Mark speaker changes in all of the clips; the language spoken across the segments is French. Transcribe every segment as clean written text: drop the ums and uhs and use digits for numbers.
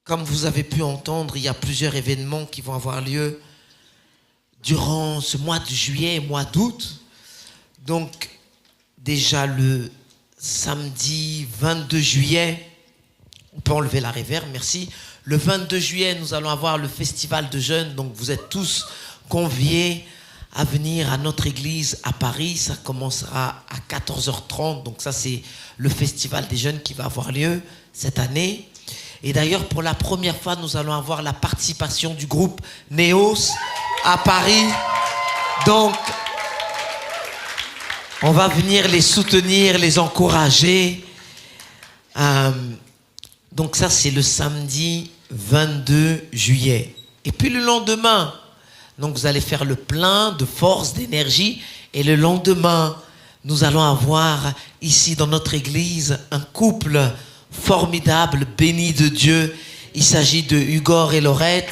Speaker 1: Comme vous avez pu entendre, il y a plusieurs événements qui vont avoir lieu durant ce mois de juillet et mois d'août. Donc, déjà le samedi 22 juillet, on peut enlever la réverb, merci. Le 22 juillet, nous allons avoir le festival de jeunes. Donc, vous êtes tous conviés à venir à notre église à Paris. Ça commencera à 14h30. Donc, ça, c'est le festival des jeunes qui va avoir lieu cette année. Et d'ailleurs, pour la première fois, nous allons avoir la participation du groupe Néos à Paris. Donc, on va venir les soutenir, les encourager. Donc ça, c'est le samedi 22 juillet. Et puis le lendemain, donc vous allez faire le plein de force, d'énergie. Et le lendemain, nous allons avoir ici dans notre église un couple formidable, béni de Dieu. Il s'agit de Hugor et Laurette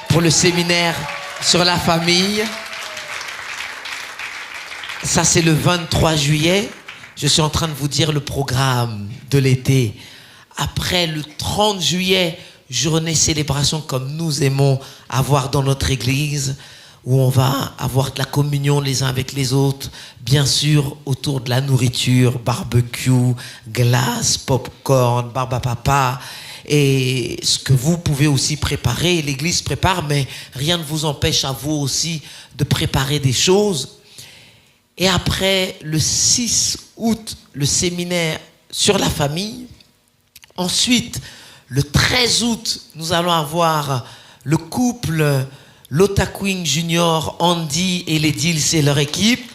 Speaker 1: pour le séminaire sur la famille. Ça, c'est le 23 juillet. Je suis en train de vous dire le programme de l'été. Après le 30 juillet, journée célébration comme nous aimons avoir dans notre église, où on va avoir de la communion les uns avec les autres, bien sûr autour de la nourriture, barbecue, glace, popcorn, barbe à papa, et ce que vous pouvez aussi préparer. L'église prépare, mais rien ne vous empêche à vous aussi de préparer des choses. Et après le 6 août, le séminaire sur la famille. Ensuite, le 13 août, nous allons avoir le couple Lota Queen Junior, Andy et les Dills et leur équipe.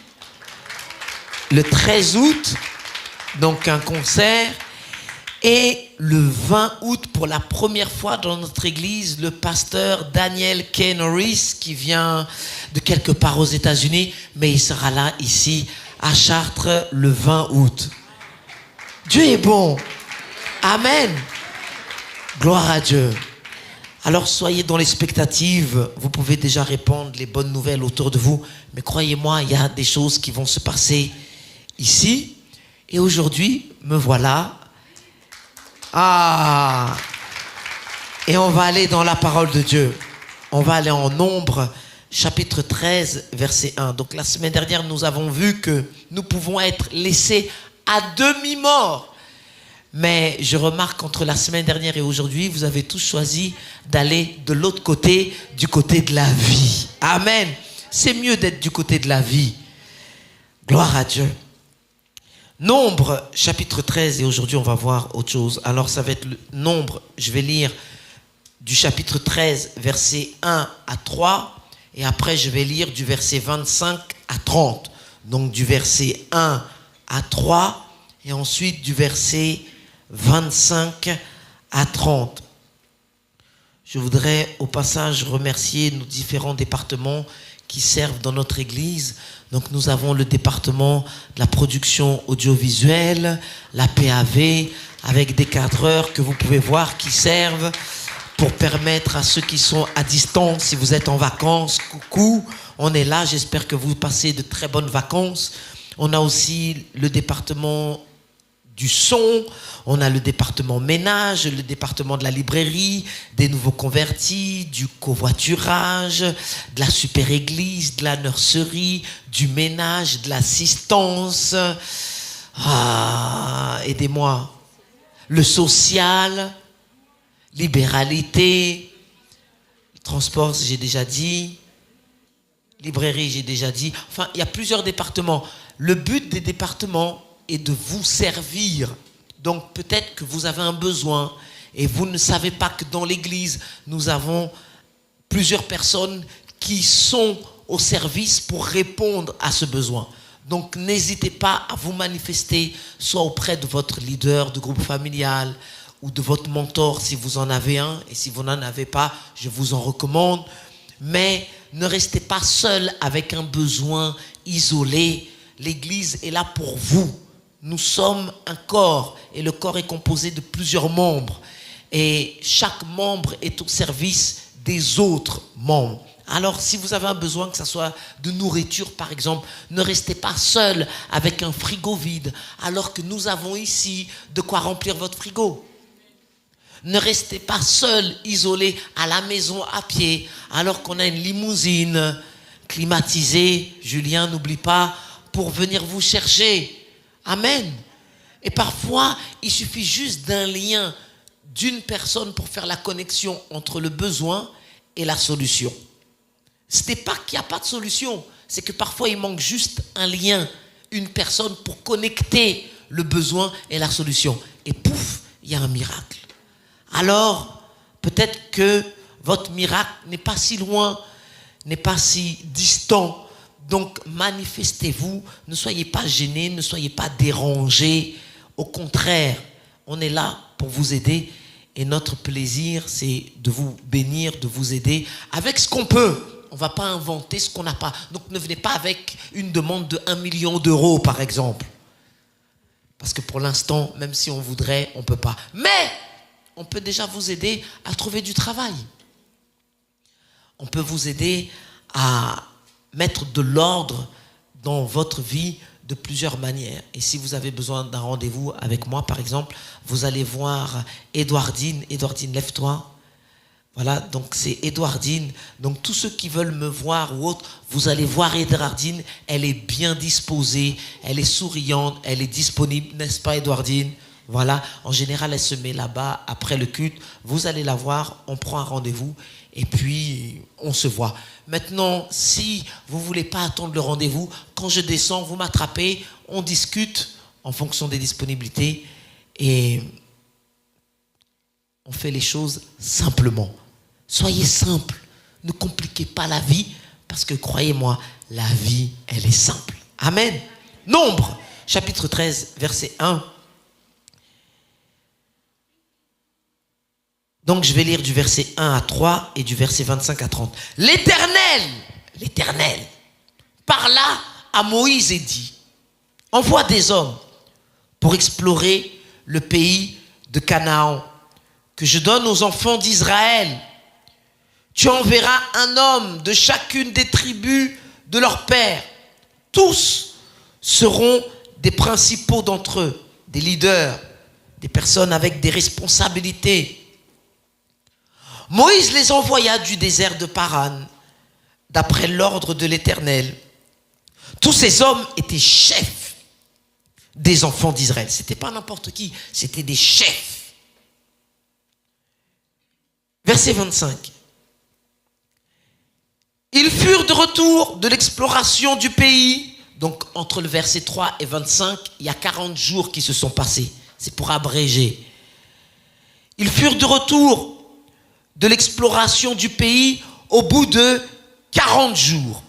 Speaker 1: Le 13 août, donc un concert. Et le 20 août, pour la première fois dans notre église, le pasteur Daniel K. Norris, qui vient de quelque part aux États-Unis, mais il sera là, ici, à Chartres, le 20 août. Dieu est bon. Amen. Gloire à Dieu. Alors soyez dans l'expectative. Vous pouvez déjà répandre les bonnes nouvelles autour de vous. Mais croyez-moi, il y a des choses qui vont se passer ici. Et aujourd'hui, me voilà. Et on va aller dans la parole de Dieu. On va aller en Nombre, chapitre 13, verset 1. Donc la semaine dernière, nous avons vu que nous pouvons être laissés à demi-mort. Mais je remarque qu'entre la semaine dernière et aujourd'hui, vous avez tous choisi d'aller de l'autre côté, du côté de la vie. Amen. C'est mieux d'être du côté de la vie. Gloire à Dieu. Nombre, chapitre 13, et aujourd'hui on va voir autre chose. Alors ça va être le Nombre, je vais lire du chapitre 13, versets 1 à 3, et après je vais lire du verset 25 à 30. Donc du verset 1 à 3, et ensuite du verset 25 à 30. Je voudrais au passage remercier nos différents départements qui servent dans notre église. Donc nous avons le département de la production audiovisuelle, la PAV, avec des cadreurs que vous pouvez voir qui servent pour permettre à ceux qui sont à distance, si vous êtes en vacances, coucou, on est là, j'espère que vous passez de très bonnes vacances. On a aussi le département du son, on a le département ménage, le département de la librairie, des nouveaux convertis, du covoiturage, de la super église, de la nurserie, du ménage, de l'assistance. Aidez-moi. Le social, libéralité, transport, j'ai déjà dit, librairie, j'ai déjà dit. Enfin, il y a plusieurs départements. Le but des départements et de vous servir. Donc peut-être que vous avez un besoin et vous ne savez pas que dans l'église, nous avons plusieurs personnes qui sont au service pour répondre à ce besoin. Donc n'hésitez pas à vous manifester, soit auprès de votre leader de groupe familial ou de votre mentor si vous en avez un, et si vous n'en avez pas, je vous en recommande. Mais ne restez pas seul avec un besoin isolé. L'église est là pour vous. Nous sommes un corps et le corps est composé de plusieurs membres et chaque membre est au service des autres membres. Alors si vous avez un besoin, que ce soit de nourriture par exemple, ne restez pas seul avec un frigo vide alors que nous avons ici de quoi remplir votre frigo. Ne restez pas seul, isolé à la maison à pied, alors qu'on a une limousine climatisée, Julien, n'oublie pas, pour venir vous chercher. Amen. Et parfois, il suffit juste d'un lien d'une personne pour faire la connexion entre le besoin et la solution. Ce n'est pas qu'il n'y a pas de solution, c'est que parfois il manque juste un lien, une personne pour connecter le besoin et la solution. Et pouf, il y a un miracle. Alors, peut-être que votre miracle n'est pas si loin, n'est pas si distant. Donc, manifestez-vous, ne soyez pas gênés, ne soyez pas dérangés. Au contraire, on est là pour vous aider. Et notre plaisir, c'est de vous bénir, de vous aider avec ce qu'on peut. On ne va pas inventer ce qu'on n'a pas. Donc, ne venez pas avec une demande de 1 million d'euros, par exemple. Parce que pour l'instant, même si on voudrait, on ne peut pas. Mais on peut déjà vous aider à trouver du travail. On peut vous aider à mettre de l'ordre dans votre vie de plusieurs manières. Et si vous avez besoin d'un rendez-vous avec moi, par exemple, vous allez voir Edouardine. Edouardine, lève-toi. Voilà, donc c'est Edouardine. Donc tous ceux qui veulent me voir ou autre, vous allez voir Edouardine. Elle est bien disposée, elle est souriante, elle est disponible, n'est-ce pas Edouardine? Voilà, en général, elle se met là-bas après le culte. Vous allez la voir, on prend un rendez-vous et puis on se voit. Maintenant, si vous ne voulez pas attendre le rendez-vous, quand je descends, vous m'attrapez, on discute en fonction des disponibilités et on fait les choses simplement. Soyez simple, ne compliquez pas la vie parce que croyez-moi, la vie, elle est simple. Amen. Nombre, chapitre 13, verset 1. Donc je vais lire du verset 1 à 3 et du verset 25 à 30. L'Éternel, parla à Moïse et dit, envoie des hommes pour explorer le pays de Canaan que je donne aux enfants d'Israël. Tu enverras un homme de chacune des tribus de leur père. Tous seront des principaux d'entre eux, des leaders, des personnes avec des responsabilités. Moïse les envoya du désert de Paran, d'après l'ordre de l'Éternel. Tous ces hommes étaient chefs des enfants d'Israël. Ce n'était pas n'importe qui, c'était des chefs. Verset 25. Ils furent de retour de l'exploration du pays. Donc entre le verset 3 et 25, il y a 40 jours qui se sont passés. C'est pour abréger. Ils furent de retour de l'exploration du pays au bout de 40 jours.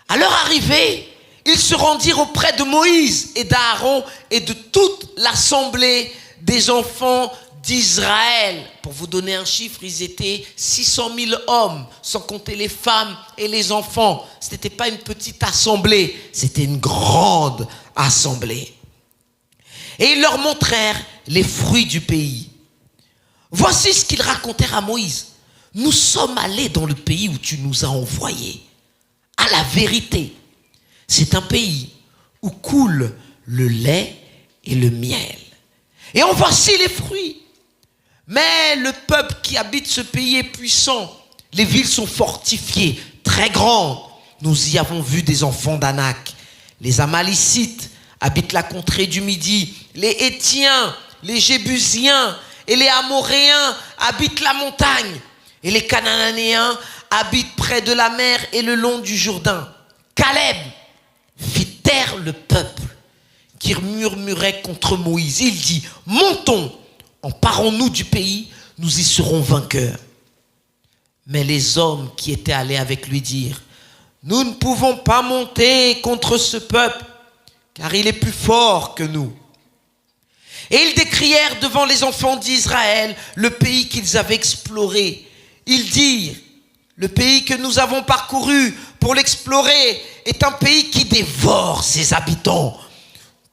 Speaker 1: À leur arrivée, ils se rendirent auprès de Moïse et d'Aaron et de toute l'assemblée des enfants d'Israël. Pour vous donner un chiffre, ils étaient 600 000 hommes, sans compter les femmes et les enfants. Ce n'était pas une petite assemblée, c'était une grande assemblée. Et ils leur montrèrent les fruits du pays. Voici ce qu'ils racontèrent à Moïse. Nous sommes allés dans le pays où tu nous as envoyés. À la vérité, c'est un pays où coule le lait et le miel. Et en voici les fruits. Mais le peuple qui habite ce pays est puissant. Les villes sont fortifiées, très grandes. Nous y avons vu des enfants d'Anak. Les Amalicites habitent la contrée du Midi. Les Hétiens, les Jébusiens et les Amoréens habitent la montagne. Et les Cananéens habitent près de la mer et le long du Jourdain. Caleb fit taire le peuple qui murmurait contre Moïse. Il dit, montons, emparons-nous du pays, nous y serons vainqueurs. Mais les hommes qui étaient allés avec lui dirent, nous ne pouvons pas monter contre ce peuple, car il est plus fort que nous. Et ils décrièrent devant les enfants d'Israël le pays qu'ils avaient exploré. Ils dirent, le pays que nous avons parcouru pour l'explorer est un pays qui dévore ses habitants.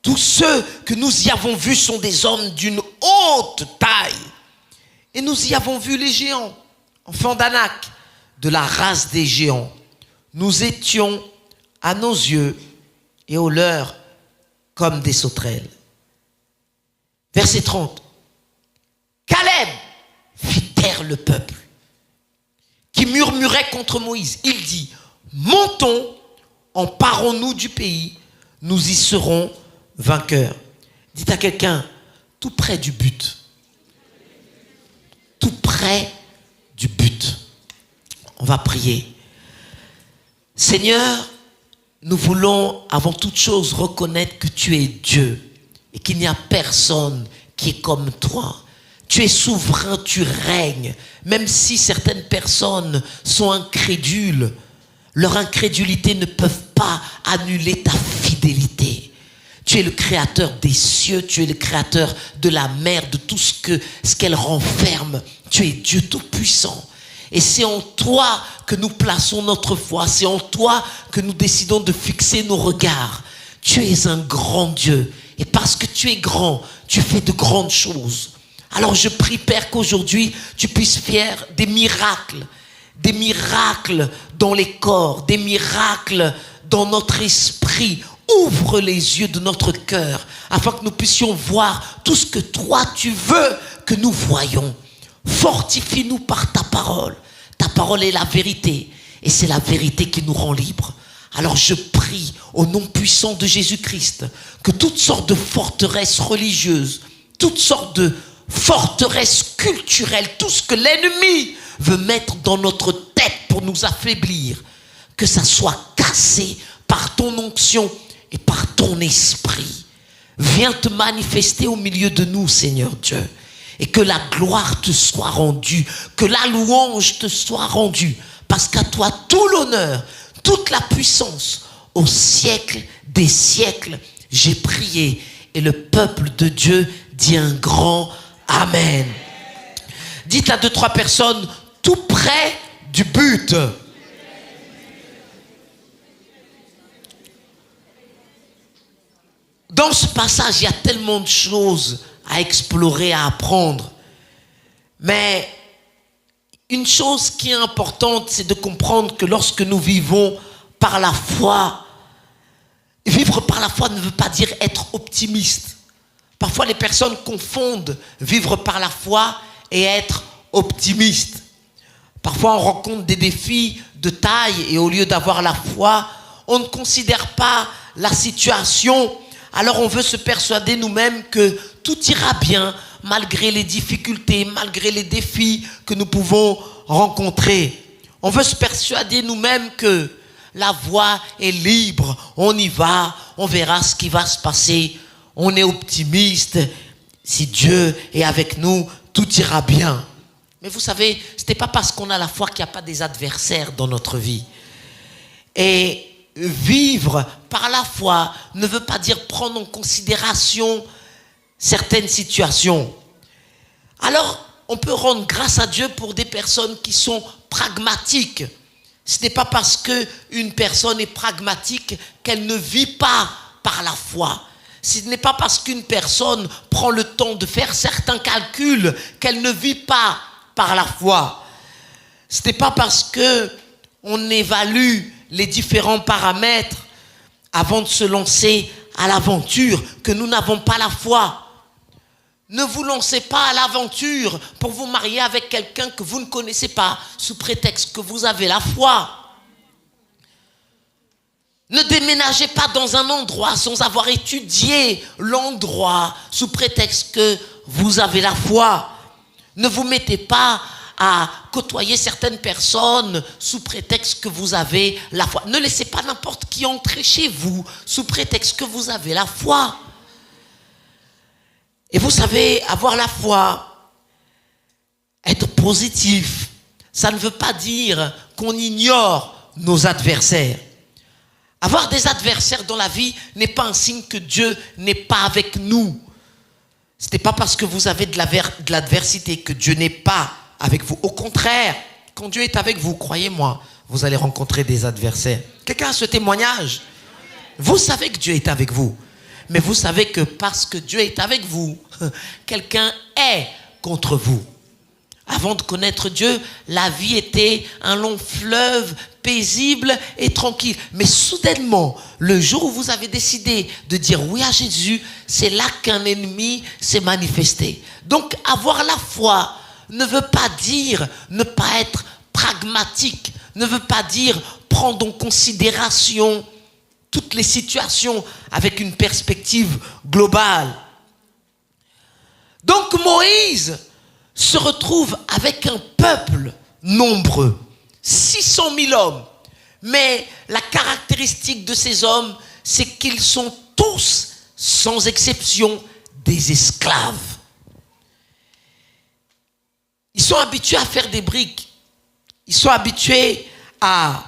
Speaker 1: Tous ceux que nous y avons vus sont des hommes d'une haute taille. Et nous y avons vu les géants, enfants d'Anak, de la race des géants. Nous étions à nos yeux et aux leurs comme des sauterelles. Verset 30. Caleb fit taire le peuple qui murmurait contre Moïse. Il dit, montons, emparons-nous du pays, nous y serons vainqueurs. Dites à quelqu'un, tout près du but. Tout près du but. On va prier. Seigneur, nous voulons avant toute chose reconnaître que tu es Dieu et qu'il n'y a personne qui est comme toi. Tu es souverain, tu règnes. Même si certaines personnes sont incrédules, leur incrédulité ne peut pas annuler ta fidélité. Tu es le créateur des cieux, tu es le créateur de la mer, de tout ce qu'elle renferme. Tu es Dieu tout-puissant. Et c'est en toi que nous plaçons notre foi. C'est en toi que nous décidons de fixer nos regards. Tu es un grand Dieu. Et parce que tu es grand, tu fais de grandes choses. Alors je prie, Père, qu'aujourd'hui, tu puisses faire des miracles dans les corps, des miracles dans notre esprit. Ouvre les yeux de notre cœur afin que nous puissions voir tout ce que toi tu veux que nous voyons. Fortifie-nous par ta parole. Ta parole est la vérité et c'est la vérité qui nous rend libres. Alors je prie au nom puissant de Jésus-Christ que toutes sortes de forteresses religieuses, toutes sortes de forteresses culturelles, tout ce que l'ennemi veut mettre dans notre tête pour nous affaiblir, que ça soit cassé par ton onction et par ton esprit. Viens te manifester au milieu de nous, Seigneur Dieu. Et que la gloire te soit rendue, que la louange te soit rendue. Parce qu'à toi tout l'honneur, toute la puissance, au siècle des siècles, j'ai prié. Et le peuple de Dieu dit un grand Amen. Dites à 2-3 personnes, tout près du but. Dans ce passage, il y a tellement de choses à explorer, à apprendre. Mais une chose qui est importante, c'est de comprendre que lorsque nous vivons par la foi, vivre par la foi ne veut pas dire être optimiste. Parfois, les personnes confondent vivre par la foi et être optimiste. Parfois, on rencontre des défis de taille et au lieu d'avoir la foi, on ne considère pas la situation. Alors, on veut se persuader nous-mêmes que tout ira bien malgré les difficultés, malgré les défis que nous pouvons rencontrer. On veut se persuader nous-mêmes que la voie est libre. On y va, on verra ce qui va se passer. On est optimiste. Si Dieu est avec nous, tout ira bien. Mais vous savez, ce n'est pas parce qu'on a la foi qu'il n'y a pas des adversaires dans notre vie. Et vivre par la foi ne veut pas dire prendre en considération certaines situations. Alors, on peut rendre grâce à Dieu pour des personnes qui sont pragmatiques. Ce n'est pas parce qu'une personne est pragmatique qu'elle ne vit pas par la foi. Ce n'est pas parce qu'une personne prend le temps de faire certains calculs qu'elle ne vit pas par la foi. Ce n'est pas parce qu'on évalue les différents paramètres avant de se lancer à l'aventure que nous n'avons pas la foi. Ne vous lancez pas à l'aventure pour vous marier avec quelqu'un que vous ne connaissez pas sous prétexte que vous avez la foi. Ne déménagez pas dans un endroit sans avoir étudié l'endroit sous prétexte que vous avez la foi. Ne vous mettez pas à côtoyer certaines personnes sous prétexte que vous avez la foi. Ne laissez pas n'importe qui entrer chez vous sous prétexte que vous avez la foi. Et vous savez, avoir la foi, être positif, ça ne veut pas dire qu'on ignore nos adversaires. Avoir des adversaires dans la vie n'est pas un signe que Dieu n'est pas avec nous. Ce n'est pas parce que vous avez de l'adversité que Dieu n'est pas avec vous. Au contraire, quand Dieu est avec vous, croyez-moi, vous allez rencontrer des adversaires. Quelqu'un a ce témoignage? Vous savez que Dieu est avec vous. Mais vous savez que parce que Dieu est avec vous, quelqu'un est contre vous. Avant de connaître Dieu, la vie était un long fleuve paisible et tranquille. Mais soudainement, le jour où vous avez décidé de dire oui à Jésus, c'est là qu'un ennemi s'est manifesté. Donc, avoir la foi ne veut pas dire ne pas être pragmatique, ne veut pas dire prendre en considération toutes les situations avec une perspective globale. Donc Moïse se retrouve avec un peuple nombreux, 600 000 hommes. Mais la caractéristique de ces hommes, c'est qu'ils sont tous, sans exception, des esclaves. Ils sont habitués à faire des briques. Ils sont habitués à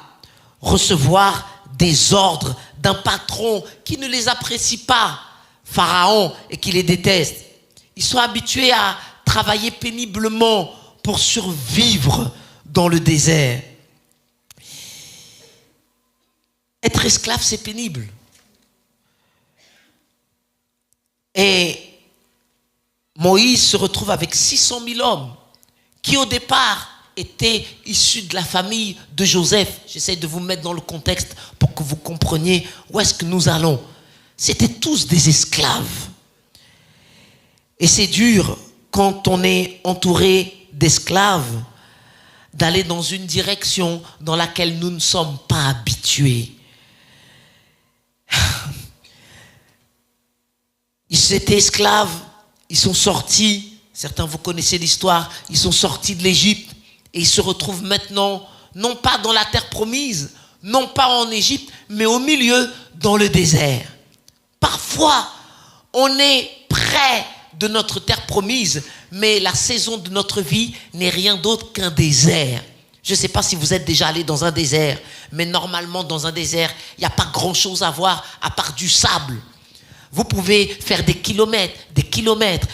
Speaker 1: recevoir des ordres d'un patron qui ne les apprécie pas, Pharaon, et qui les déteste. Ils sont habitués à travailler péniblement pour survivre dans le désert. Être esclave, c'est pénible. Et Moïse se retrouve avec 600 000 hommes qui au départ étaient issus de la famille de Joseph. J'essaie de vous mettre dans le contexte pour que vous compreniez où est-ce que nous allons. C'étaient tous des esclaves. Et c'est dur quand on est entouré d'esclaves d'aller dans une direction dans laquelle nous ne sommes pas habitués. Ils étaient esclaves, ils sont sortis, certains vous connaissez l'histoire, ils sont sortis de l'Égypte et ils se retrouvent maintenant, non pas dans la terre promise, non pas en Égypte, mais au milieu, dans le désert. Parfois, on est près de notre terre promise, mais la saison de notre vie n'est rien d'autre qu'un désert. Je ne sais pas si vous êtes déjà allé dans un désert, mais normalement, dans un désert, il n'y a pas grand-chose à voir à part du sable. Vous pouvez faire des kilomètres et des kilomètres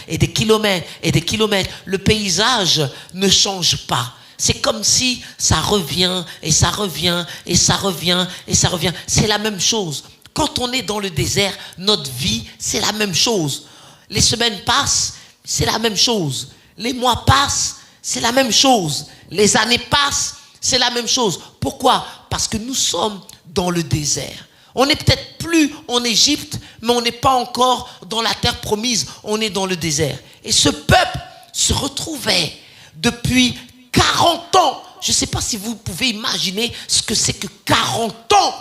Speaker 1: et des kilomètres. Le paysage ne change pas. C'est comme si ça revient et ça revient et ça revient et ça revient. C'est la même chose. Quand on est dans le désert, notre vie, c'est la même chose. Les semaines passent, c'est la même chose. Les mois passent, c'est la même chose. Les années passent, c'est la même chose. Pourquoi? Parce que nous sommes dans le désert. On n'est peut-être plus en Égypte, mais on n'est pas encore dans la terre promise. On est dans le désert. Et ce peuple se retrouvait depuis 40 ans. Je ne sais pas si vous pouvez imaginer ce que c'est que 40 ans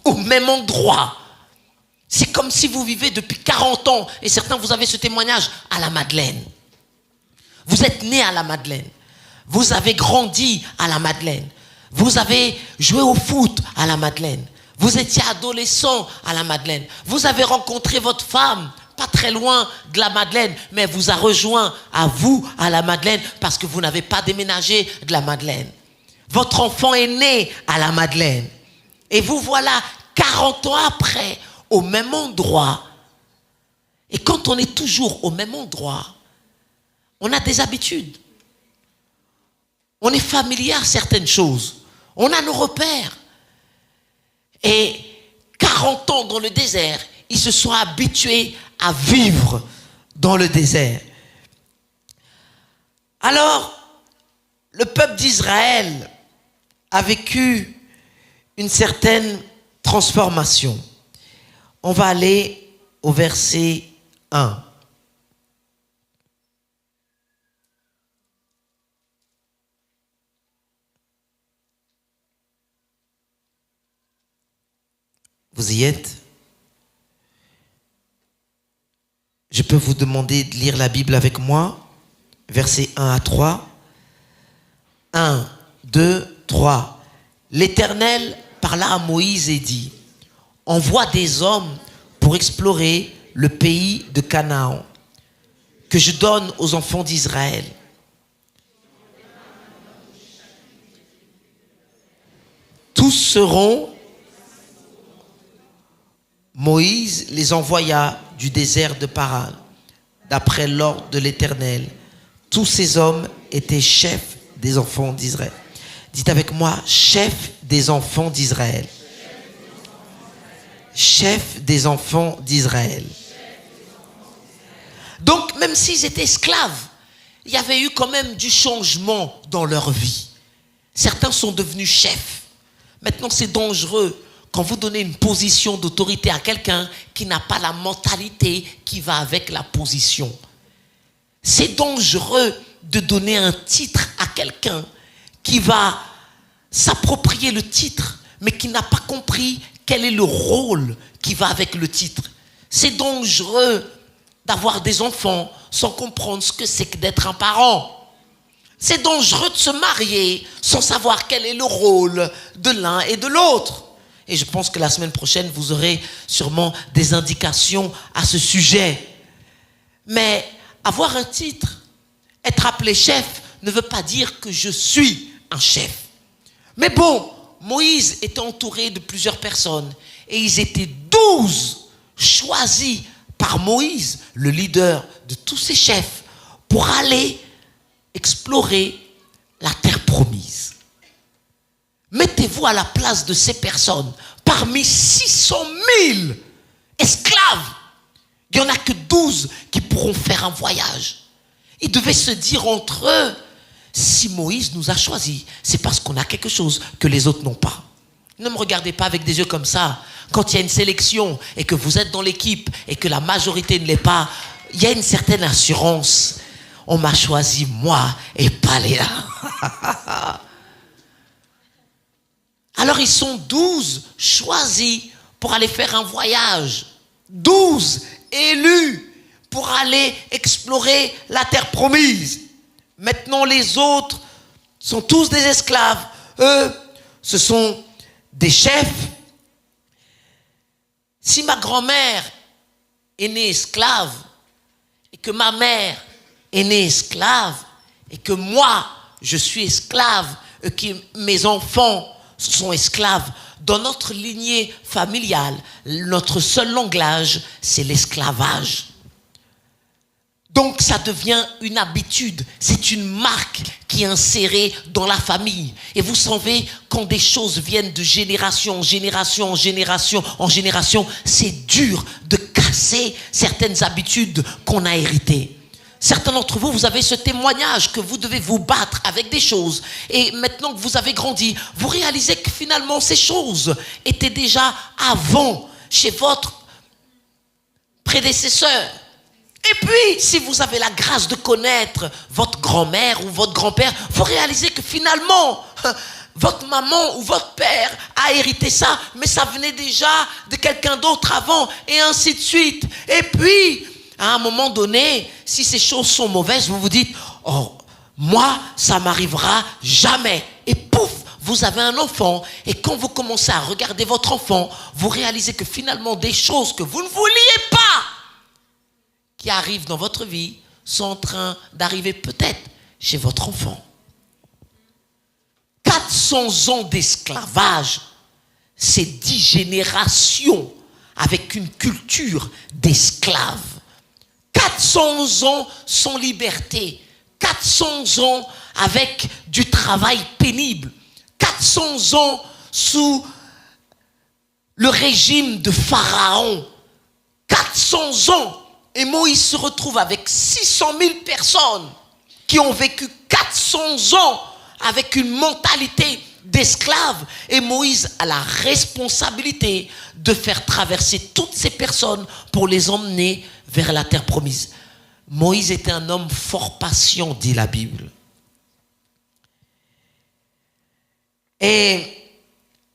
Speaker 1: au même endroit. C'est comme si vous vivez depuis 40 ans. Et certains, vous avez ce témoignage à la Madeleine. Vous êtes né à la Madeleine. Vous avez grandi à la Madeleine. Vous avez joué au foot à la Madeleine. Vous étiez adolescent à la Madeleine. Vous avez rencontré votre femme, pas très loin de la Madeleine, mais elle vous a rejoint à vous, à la Madeleine, parce que vous n'avez pas déménagé de la Madeleine. Votre enfant est né à la Madeleine. Et vous voilà 40 ans après, au même endroit. Et quand on est toujours au même endroit, on a des habitudes. On est familier à certaines choses. On a nos repères. Et 40 ans dans le désert, ils se sont habitués à vivre dans le désert. Alors, le peuple d'Israël a vécu une certaine transformation. On va aller au verset 1. Vous y êtes? Je peux vous demander de lire la Bible avec moi, versets 1 à 3. 1, 2, 3. L'Éternel parla à Moïse et dit: envoie des hommes pour explorer le pays de Canaan, que je donne aux enfants d'Israël. Tous seront... Moïse les envoya du désert de Paran, d'après l'ordre de l'Éternel. Tous ces hommes étaient chefs des enfants d'Israël. Dites avec moi, chef des enfants d'Israël. Chef des enfants d'Israël. Donc, même s'ils étaient esclaves, il y avait eu quand même du changement dans leur vie. Certains sont devenus chefs. Maintenant, c'est dangereux quand vous donnez une position d'autorité à quelqu'un qui n'a pas la mentalité qui va avec la position. C'est dangereux de donner un titre à quelqu'un qui va s'approprier le titre, mais qui n'a pas compris quel est le rôle qui va avec le titre. C'est dangereux d'avoir des enfants sans comprendre ce que c'est que d'être un parent. C'est dangereux de se marier sans savoir quel est le rôle de l'un et de l'autre. Et je pense que la semaine prochaine, vous aurez sûrement des indications à ce sujet. Mais avoir un titre, être appelé chef, ne veut pas dire que je suis un chef. Mais bon, Moïse était entouré de plusieurs personnes et ils étaient 12 choisis par Moïse, le leader de tous ces chefs, pour aller explorer la terre promise. Mettez-vous à la place de ces personnes. Parmi 600 000 esclaves, il n'y en a que 12 qui pourront faire un voyage. Ils devaient se dire entre eux, si Moïse nous a choisis, c'est parce qu'on a quelque chose que les autres n'ont pas. Ne me regardez pas avec des yeux comme ça. Quand il y a une sélection et que vous êtes dans l'équipe et que la majorité ne l'est pas, il y a une certaine assurance. On m'a choisi moi et pas Léa. Alors ils sont 12 choisis pour aller faire un voyage. 12 élus pour aller explorer la terre promise. Maintenant les autres sont tous des esclaves. Eux, ce sont des chefs. Si ma grand-mère est née esclave et que ma mère est née esclave et que moi je suis esclave et que mes enfants sont esclaves, dans notre lignée familiale, notre seul langage, c'est l'esclavage. Donc ça devient une habitude, c'est une marque qui est insérée dans la famille. Et vous savez, quand des choses viennent de génération en génération, en génération, en génération, c'est dur de casser certaines habitudes qu'on a héritées. Certains d'entre vous, vous avez ce témoignage que vous devez vous battre avec des choses. Et maintenant que vous avez grandi, vous réalisez que finalement ces choses étaient déjà avant chez votre prédécesseur. Et puis, si vous avez la grâce de connaître votre grand-mère ou votre grand-père, vous réalisez que finalement, votre maman ou votre père a hérité ça, mais ça venait déjà de quelqu'un d'autre avant, et ainsi de suite. Et puis, à un moment donné, si ces choses sont mauvaises, vous vous dites, oh, moi, ça m'arrivera jamais. Et pouf, vous avez un enfant, et quand vous commencez à regarder votre enfant, vous réalisez que finalement, des choses que vous ne vouliez pas, qui arrivent dans votre vie, sont en train d'arriver peut-être chez votre enfant. 400 ans d'esclavage, c'est 10 générations avec une culture d'esclaves. 400 ans sans liberté, 400 ans avec du travail pénible, 400 ans sous le régime de Pharaon, 400 ans. Et Moïse se retrouve avec 600 000 personnes qui ont vécu 400 ans avec une mentalité d'esclaves. Et Moïse a la responsabilité de faire traverser toutes ces personnes pour les emmener vers la terre promise. Moïse était un homme fort patient, dit la Bible. Et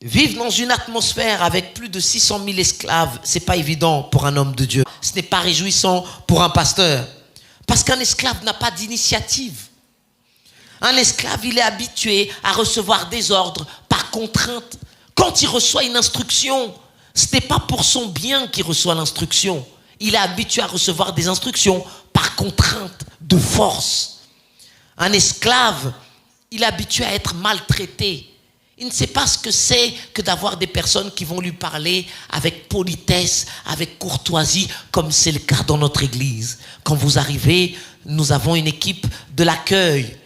Speaker 1: vivre dans une atmosphère avec plus de 600 000 esclaves, c'est pas évident pour un homme de Dieu. Ce n'est pas réjouissant pour un pasteur. Parce qu'un esclave n'a pas d'initiative. Un esclave, il est habitué à recevoir des ordres par contrainte. Quand il reçoit une instruction, ce n'est pas pour son bien qu'il reçoit l'instruction. Il est habitué à recevoir des instructions par contrainte, de force. Un esclave, il est habitué à être maltraité. Il ne sait pas ce que c'est que d'avoir des personnes qui vont lui parler avec politesse, avec courtoisie, comme c'est le cas dans notre église. Quand vous arrivez, nous avons une équipe de l'accueil.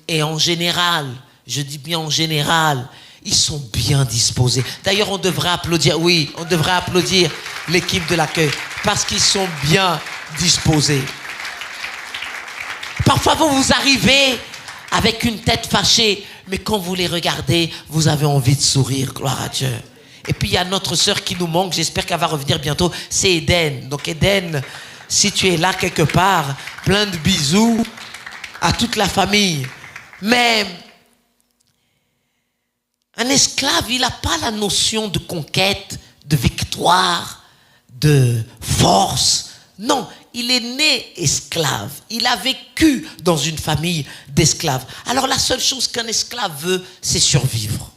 Speaker 1: Et en général, je dis bien en général, ils sont bien disposés. D'ailleurs, on devrait applaudir, oui, on devrait applaudir l'équipe de l'accueil, parce qu'ils sont bien disposés. Parfois, vous arrivez avec une tête fâchée, mais quand vous les regardez, vous avez envie de sourire. Gloire à Dieu. Et puis, il y a notre sœur qui nous manque. J'espère qu'elle va revenir bientôt. C'est Eden. Donc, Eden, si tu es là quelque part, plein de bisous à toute la famille. Mais un esclave, il n'a pas la notion de conquête, de victoire, de force. Non, il est né esclave. Il a vécu dans une famille d'esclaves. Alors la seule chose qu'un esclave veut, c'est survivre.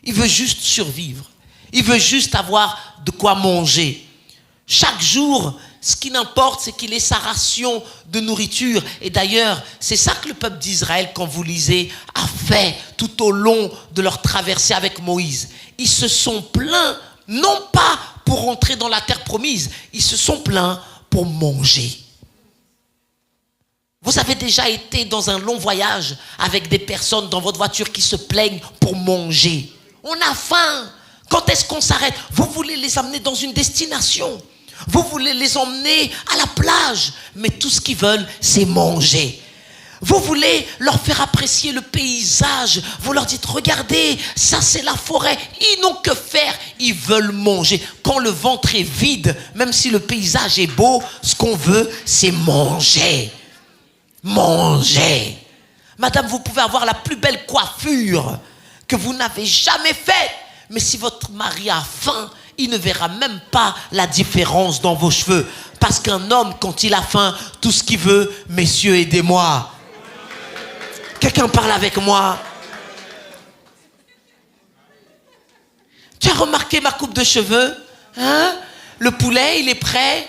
Speaker 1: Il veut juste survivre. Il veut juste avoir de quoi manger. Chaque jour, ce qui n'importe, c'est qu'il ait sa ration de nourriture. Et d'ailleurs, c'est ça que le peuple d'Israël, quand vous lisez, a fait tout au long de leur traversée avec Moïse. Ils se sont plaints, non pas pour rentrer dans la terre promise, ils se sont plaints pour manger. Vous avez déjà été dans un long voyage avec des personnes dans votre voiture qui se plaignent pour manger. On a faim. Quand est-ce qu'on s'arrête? Vous voulez les amener dans une destination. Vous voulez les emmener à la plage. Mais tout ce qu'ils veulent, c'est manger. Vous voulez leur faire apprécier le paysage. Vous leur dites, regardez, ça c'est la forêt. Ils n'ont que faire, ils veulent manger. Quand le ventre est vide, même si le paysage est beau, ce qu'on veut, c'est manger. Manger. Madame, vous pouvez avoir la plus belle coiffure que vous n'avez jamais faite. Mais si votre mari a faim, il ne verra même pas la différence dans vos cheveux. Parce qu'un homme, quand il a faim, tout ce qu'il veut, messieurs, aidez-moi. Quelqu'un parle avec moi. Tu as remarqué ma coupe de cheveux? Hein? Le poulet, il est prêt?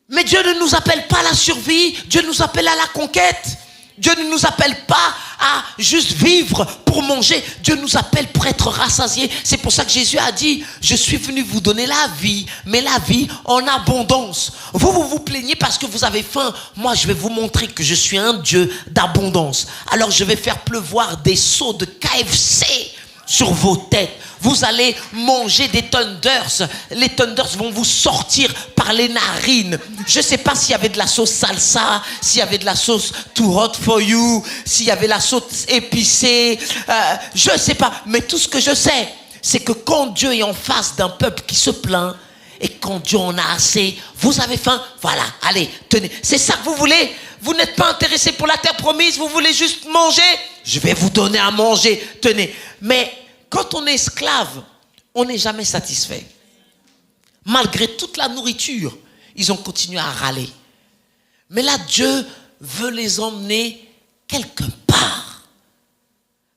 Speaker 1: Mais Dieu ne nous appelle pas à la survie. Dieu nous appelle à la conquête. Dieu ne nous appelle pas à juste vivre pour manger. Dieu nous appelle pour être rassasiés. C'est pour ça que Jésus a dit, je suis venu vous donner la vie, mais la vie en abondance. Vous vous plaignez parce que vous avez faim. Moi, je vais vous montrer que je suis un Dieu d'abondance. Alors, je vais faire pleuvoir des seaux de KFC sur vos têtes. Vous allez manger des Thunders. Les Thunders vont vous sortir par les narines. Je ne sais pas s'il y avait de la sauce salsa, s'il y avait de la sauce too hot for you, s'il y avait la sauce épicée. Je ne sais pas. Mais tout ce que je sais, c'est que quand Dieu est en face d'un peuple qui se plaint, et quand Dieu en a assez, vous avez faim, voilà, allez, tenez. C'est ça que vous voulez? Vous n'êtes pas intéressé pour la terre promise, vous voulez juste manger? Je vais vous donner à manger, tenez. Mais quand on est esclave, on n'est jamais satisfait. Malgré toute la nourriture, ils ont continué à râler. Mais là, Dieu veut les emmener quelque part.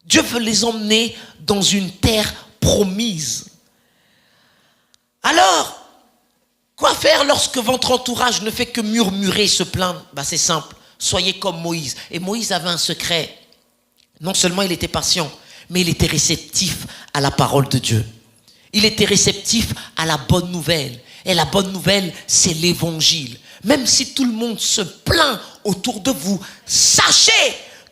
Speaker 1: Dieu veut les emmener dans une terre promise. Alors, quoi faire lorsque votre entourage ne fait que murmurer, se plaindre? C'est simple, soyez comme Moïse. Et Moïse avait un secret. Non seulement il était patient, mais il était réceptif à la parole de Dieu. Il était réceptif à la bonne nouvelle. Et la bonne nouvelle, c'est l'évangile. Même si tout le monde se plaint autour de vous, sachez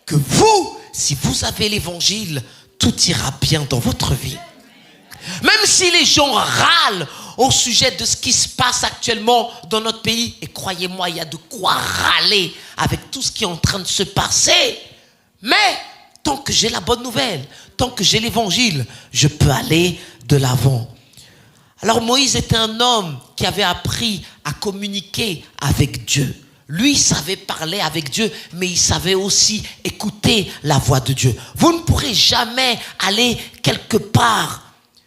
Speaker 1: que vous, si vous avez l'évangile, tout ira bien dans votre vie. Même si les gens râlent au sujet de ce qui se passe actuellement dans notre pays, et croyez-moi, il y a de quoi râler avec tout ce qui est en train de se passer. Mais tant que j'ai la bonne nouvelle, tant que j'ai l'évangile, je peux aller de l'avant. Alors Moïse était un homme qui avait appris à communiquer avec Dieu. Lui, il savait parler avec Dieu, mais il savait aussi écouter la voix de Dieu. Vous ne pourrez jamais aller quelque part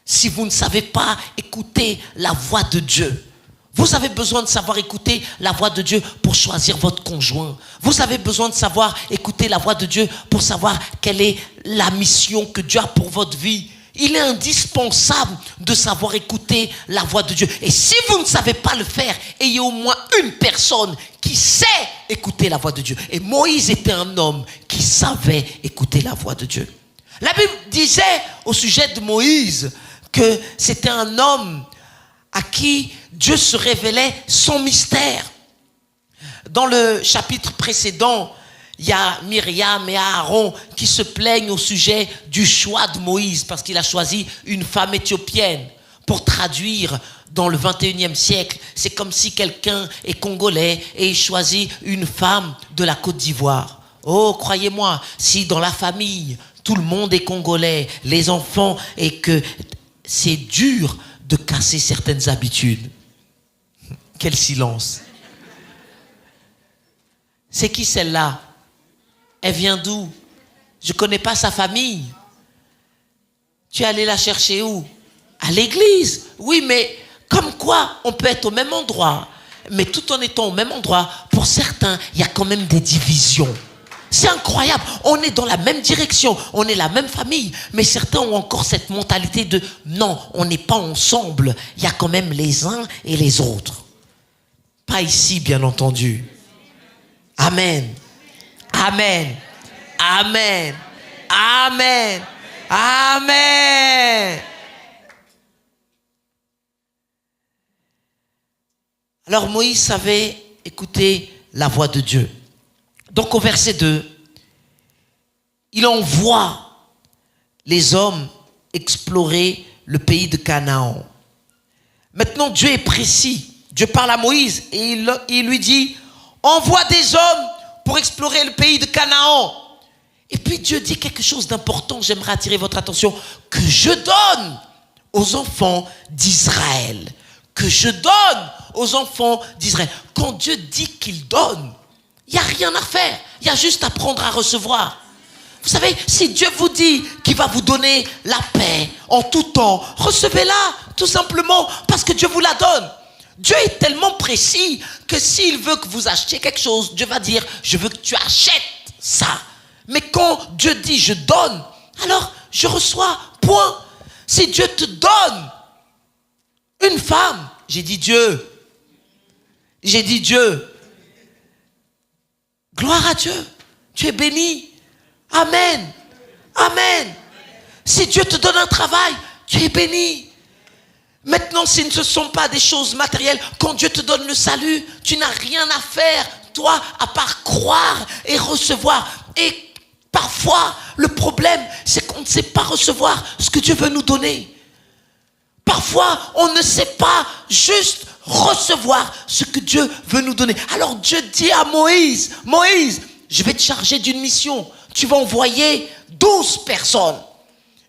Speaker 1: si vous ne savez pas écouter la voix de Dieu. Vous avez besoin de savoir écouter la voix de Dieu pour choisir votre conjoint. Vous avez besoin de savoir écouter la voix de Dieu pour savoir quelle est la mission que Dieu a pour votre vie. Il est indispensable de savoir écouter la voix de Dieu. Et si vous ne savez pas le faire, ayez au moins une personne qui sait écouter la voix de Dieu. Et Moïse était un homme qui savait écouter la voix de Dieu. La Bible disait au sujet de Moïse que c'était un homme à qui Dieu se révélait sans mystère. Dans le chapitre précédent, il y a Myriam et Aaron qui se plaignent au sujet du choix de Moïse parce qu'il a choisi une femme éthiopienne pour traduire dans le 21e siècle. C'est comme si quelqu'un est congolais et il choisit une femme de la Côte d'Ivoire. Oh, croyez-moi, si dans la famille, tout le monde est congolais, les enfants, et que c'est dur de casser certaines habitudes. Quel silence. C'est qui celle-là? Elle vient d'où? Je ne connais pas sa famille. Tu es allé la chercher où? À l'église. Oui, mais comme quoi on peut être au même endroit, mais tout en étant au même endroit, pour certains, il y a quand même des divisions. C'est incroyable. On est dans la même direction, on est la même famille, mais certains ont encore cette mentalité de non, on n'est pas ensemble. Il y a quand même les uns et les autres. Pas ici, bien entendu. Amen. Amen. Amen. Amen. Amen. Alors Moïse savait écouter la voix de Dieu. Donc au verset 2, il envoie les hommes explorer le pays de Canaan. Maintenant Dieu est précis. Dieu parle à Moïse et il lui dit, envoie des hommes pour explorer le pays de Canaan. Et puis Dieu dit quelque chose d'important, j'aimerais attirer votre attention, que je donne aux enfants d'Israël. Que je donne aux enfants d'Israël. Quand Dieu dit qu'il donne, il n'y a rien à faire. Il y a juste à apprendre à recevoir. Vous savez, si Dieu vous dit qu'il va vous donner la paix en tout temps, recevez-la tout simplement parce que Dieu vous la donne. Dieu est tellement précis que s'il veut que vous achetiez quelque chose, Dieu va dire, je veux que tu achètes ça. Mais quand Dieu dit je donne, alors je reçois, point. Si Dieu te donne une femme, j'ai dit Dieu. J'ai dit Dieu. Gloire à Dieu. Tu es béni. Amen. Amen. Si Dieu te donne un travail, tu es béni. Maintenant, si ce ne sont pas des choses matérielles, quand Dieu te donne le salut, tu n'as rien à faire, toi, à part croire et recevoir. Et parfois, le problème, c'est qu'on ne sait pas recevoir ce que Dieu veut nous donner. Parfois, on ne sait pas juste recevoir ce que Dieu veut nous donner. Alors Dieu dit à Moïse, Moïse, je vais te charger d'une mission. Tu vas envoyer 12 personnes.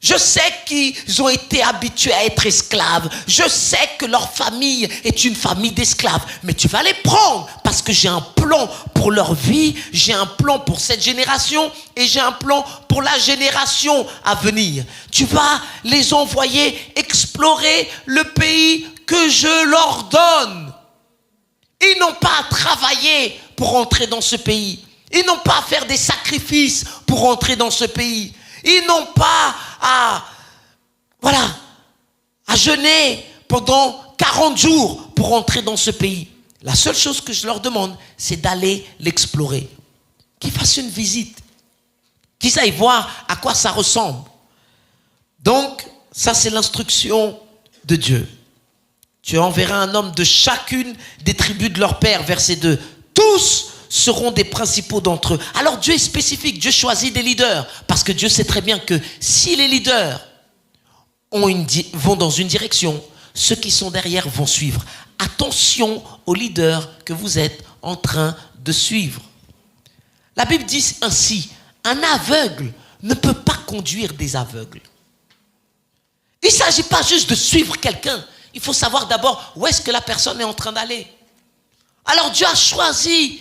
Speaker 1: Je sais qu'ils ont été habitués à être esclaves. Je sais que leur famille est une famille d'esclaves. Mais tu vas les prendre parce que j'ai un plan pour leur vie. J'ai un plan pour cette génération et j'ai un plan pour la génération à venir. Tu vas les envoyer explorer le pays que je leur donne. Ils n'ont pas à travailler pour entrer dans ce pays. Ils n'ont pas à faire des sacrifices pour entrer dans ce pays. Ils n'ont pas à jeûner pendant 40 jours pour entrer dans ce pays. La seule chose que je leur demande, c'est d'aller l'explorer. Qu'ils fassent une visite. Qu'ils aillent voir à quoi ça ressemble. Donc, ça c'est l'instruction de Dieu. Tu enverras un homme de chacune des tribus de leur père, verset 2. Tous seront des principaux d'entre eux. Alors Dieu est spécifique, Dieu choisit des leaders, parce que Dieu sait très bien que si les leaders vont dans une direction, ceux qui sont derrière vont suivre. Attention aux leaders que vous êtes en train de suivre. La Bible dit ainsi, un aveugle ne peut pas conduire des aveugles. Il ne s'agit pas juste de suivre quelqu'un, il faut savoir d'abord où est-ce que la personne est en train d'aller. Alors Dieu a choisi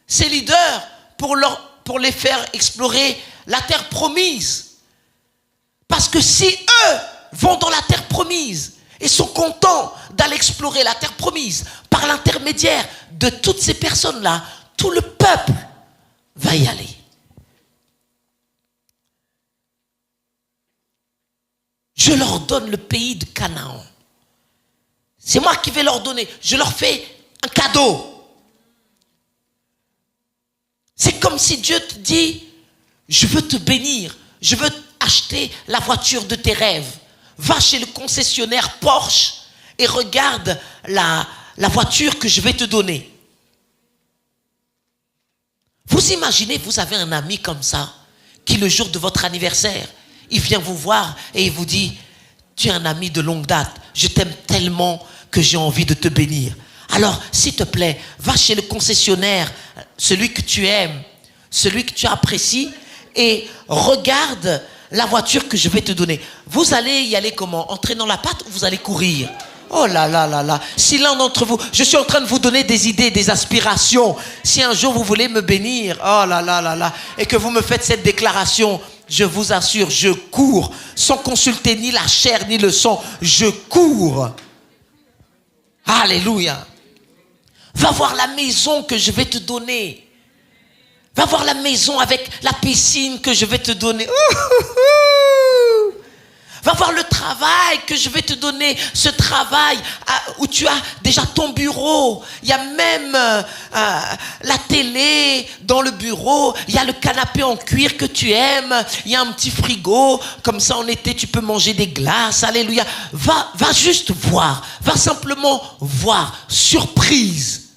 Speaker 1: ces leaders pour les faire explorer la terre promise. Parce que si eux vont dans la terre promise et sont contents d'aller explorer la terre promise par l'intermédiaire de toutes ces personnes-là, tout le peuple va y aller. Je leur donne le pays de Canaan. C'est moi qui vais leur donner. Je leur fais un cadeau. C'est comme si Dieu te dit, je veux te bénir, je veux acheter la voiture de tes rêves. Va chez le concessionnaire Porsche et regarde la voiture que je vais te donner. Vous imaginez, vous avez un ami comme ça, qui le jour de votre anniversaire, il vient vous voir et il vous dit, tu es un ami de longue date, je t'aime tellement que j'ai envie de te bénir. Alors, s'il te plaît, va chez le concessionnaire, celui que tu aimes, celui que tu apprécies, et regarde la voiture que je vais te donner. Vous allez y aller comment? Entrer dans la pâte ou vous allez courir? Oh là là là là. Si l'un d'entre vous, je suis en train de vous donner des idées, des aspirations. Si un jour vous voulez me bénir, oh là là là là, et que vous me faites cette déclaration, je vous assure, je cours, sans consulter ni la chair ni le sang, je cours. Alléluia. Va voir la maison que je vais te donner. Va voir la maison avec la piscine que je vais te donner. Va voir le travail que je vais te donner. Ce travail où tu as déjà ton bureau. Il y a même la télé dans le bureau. Il y a le canapé en cuir que tu aimes. Il y a un petit frigo. Comme ça, en été, tu peux manger des glaces. Alléluia. Va juste voir. Va simplement voir. Surprise.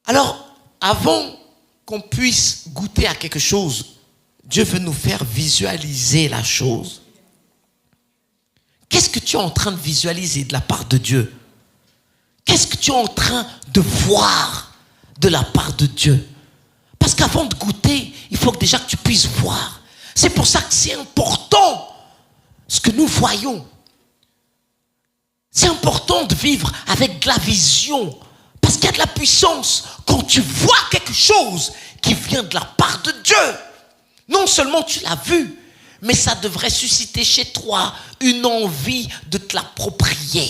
Speaker 1: Alors, avant qu'on puisse goûter à quelque chose, Dieu veut nous faire visualiser la chose. Qu'est-ce que tu es en train de visualiser de la part de Dieu? Qu'est-ce que tu es en train de voir de la part de Dieu? Parce qu'avant de goûter, il faut déjà que tu puisses voir. C'est pour ça que c'est important ce que nous voyons. C'est important de vivre avec de la vision. Parce qu'il y a de la puissance quand tu vois quelque chose qui vient de la part de Dieu. Non seulement tu l'as vu, mais ça devrait susciter chez toi une envie de te l'approprier.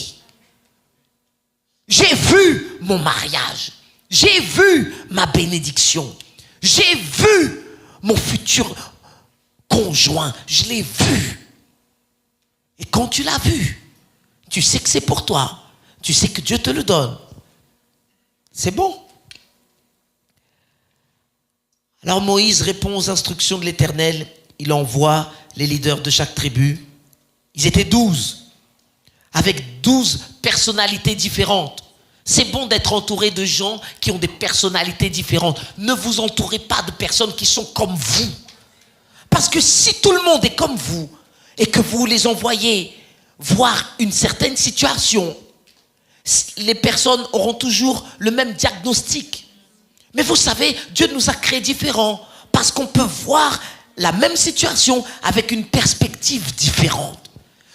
Speaker 1: J'ai vu mon mariage. J'ai vu ma bénédiction. J'ai vu mon futur conjoint. Je l'ai vu. Et quand tu l'as vu, tu sais que c'est pour toi. Tu sais que Dieu te le donne. C'est bon. Alors Moïse répond aux instructions de l'Éternel. Il envoie les leaders de chaque tribu. Ils étaient 12, avec 12 personnalités différentes. C'est bon d'être entouré de gens qui ont des personnalités différentes. Ne vous entourez pas de personnes qui sont comme vous. Parce que si tout le monde est comme vous et que vous les envoyez voir une certaine situation, les personnes auront toujours le même diagnostic. Mais vous savez, Dieu nous a créés différents parce qu'on peut voir la même situation avec une perspective différente.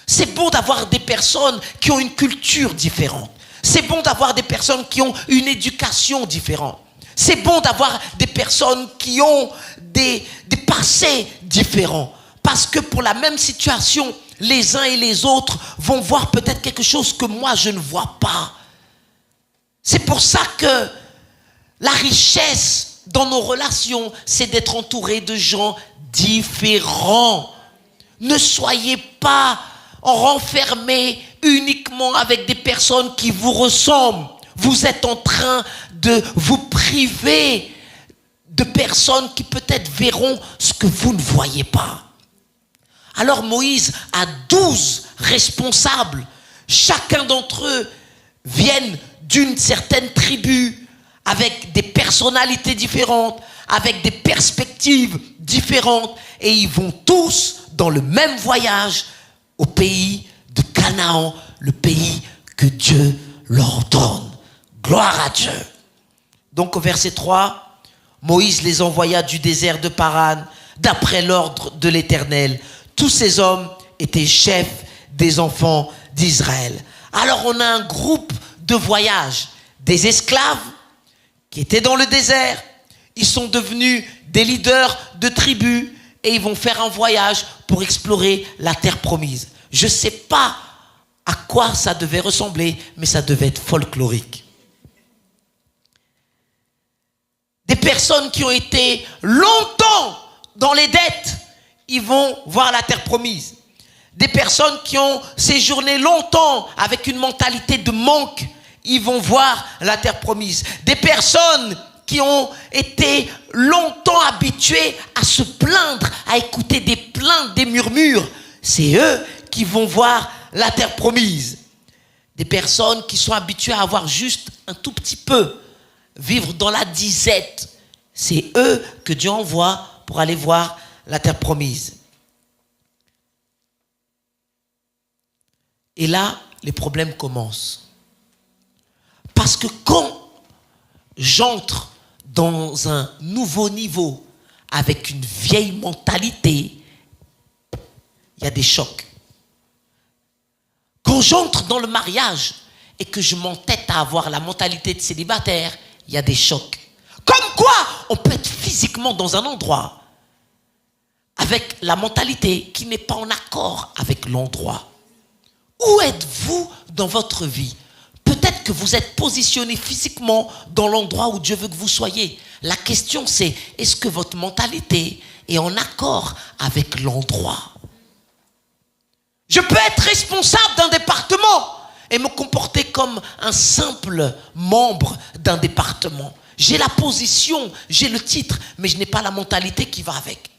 Speaker 1: C'est bon d'avoir des personnes qui ont une culture différente. C'est bon d'avoir des personnes qui ont une éducation différente. C'est bon d'avoir des personnes qui ont des passés différents. Parce que pour la même situation, les uns et les autres vont voir peut-être quelque chose que moi je ne vois pas. C'est pour ça que la richesse dans nos relations, c'est d'être entouré de gens différents. Ne soyez pas renfermés uniquement avec des personnes qui vous ressemblent. Vous êtes en train de vous priver de personnes qui peut-être verront ce que vous ne voyez pas. Alors Moïse a 12 responsables. Chacun d'entre eux viennent d'une certaine tribu, avec des personnalités différentes, avec des perspectives différentes, et ils vont tous dans le même voyage au pays de Canaan, le pays que Dieu leur donne. Gloire à Dieu. Donc au verset 3, Moïse les envoya du désert de Paran, d'après l'ordre de l'Éternel. Tous ces hommes étaient chefs des enfants d'Israël. Alors on a un groupe de voyage, des esclaves qui étaient dans le désert. Ils sont devenus des leaders de tribus et ils vont faire un voyage pour explorer la terre promise. Je ne sais pas à quoi ça devait ressembler, mais ça devait être folklorique. Des personnes qui ont été longtemps dans les dettes, ils vont voir la terre promise. Des personnes qui ont séjourné longtemps avec une mentalité de manque, ils vont voir la terre promise. Des personnes qui ont été longtemps habituées à se plaindre, à écouter des plaintes, des murmures, c'est eux qui vont voir la terre promise. Des personnes qui sont habituées à avoir juste un tout petit peu, vivre dans la disette, c'est eux que Dieu envoie pour aller voir la terre promise. Et là, les problèmes commencent. Parce que quand j'entre dans un nouveau niveau avec une vieille mentalité, il y a des chocs. Quand j'entre dans le mariage et que je m'entête à avoir la mentalité de célibataire, il y a des chocs. Comme quoi, on peut être physiquement dans un endroit avec la mentalité qui n'est pas en accord avec l'endroit. Où êtes-vous dans votre vie? Peut-être que vous êtes positionné physiquement dans l'endroit où Dieu veut que vous soyez. La question c'est, est-ce que votre mentalité est en accord avec l'endroit? Je peux être responsable d'un département et me comporter comme un simple membre d'un département. J'ai la position, j'ai le titre, mais je n'ai pas la mentalité qui va avec.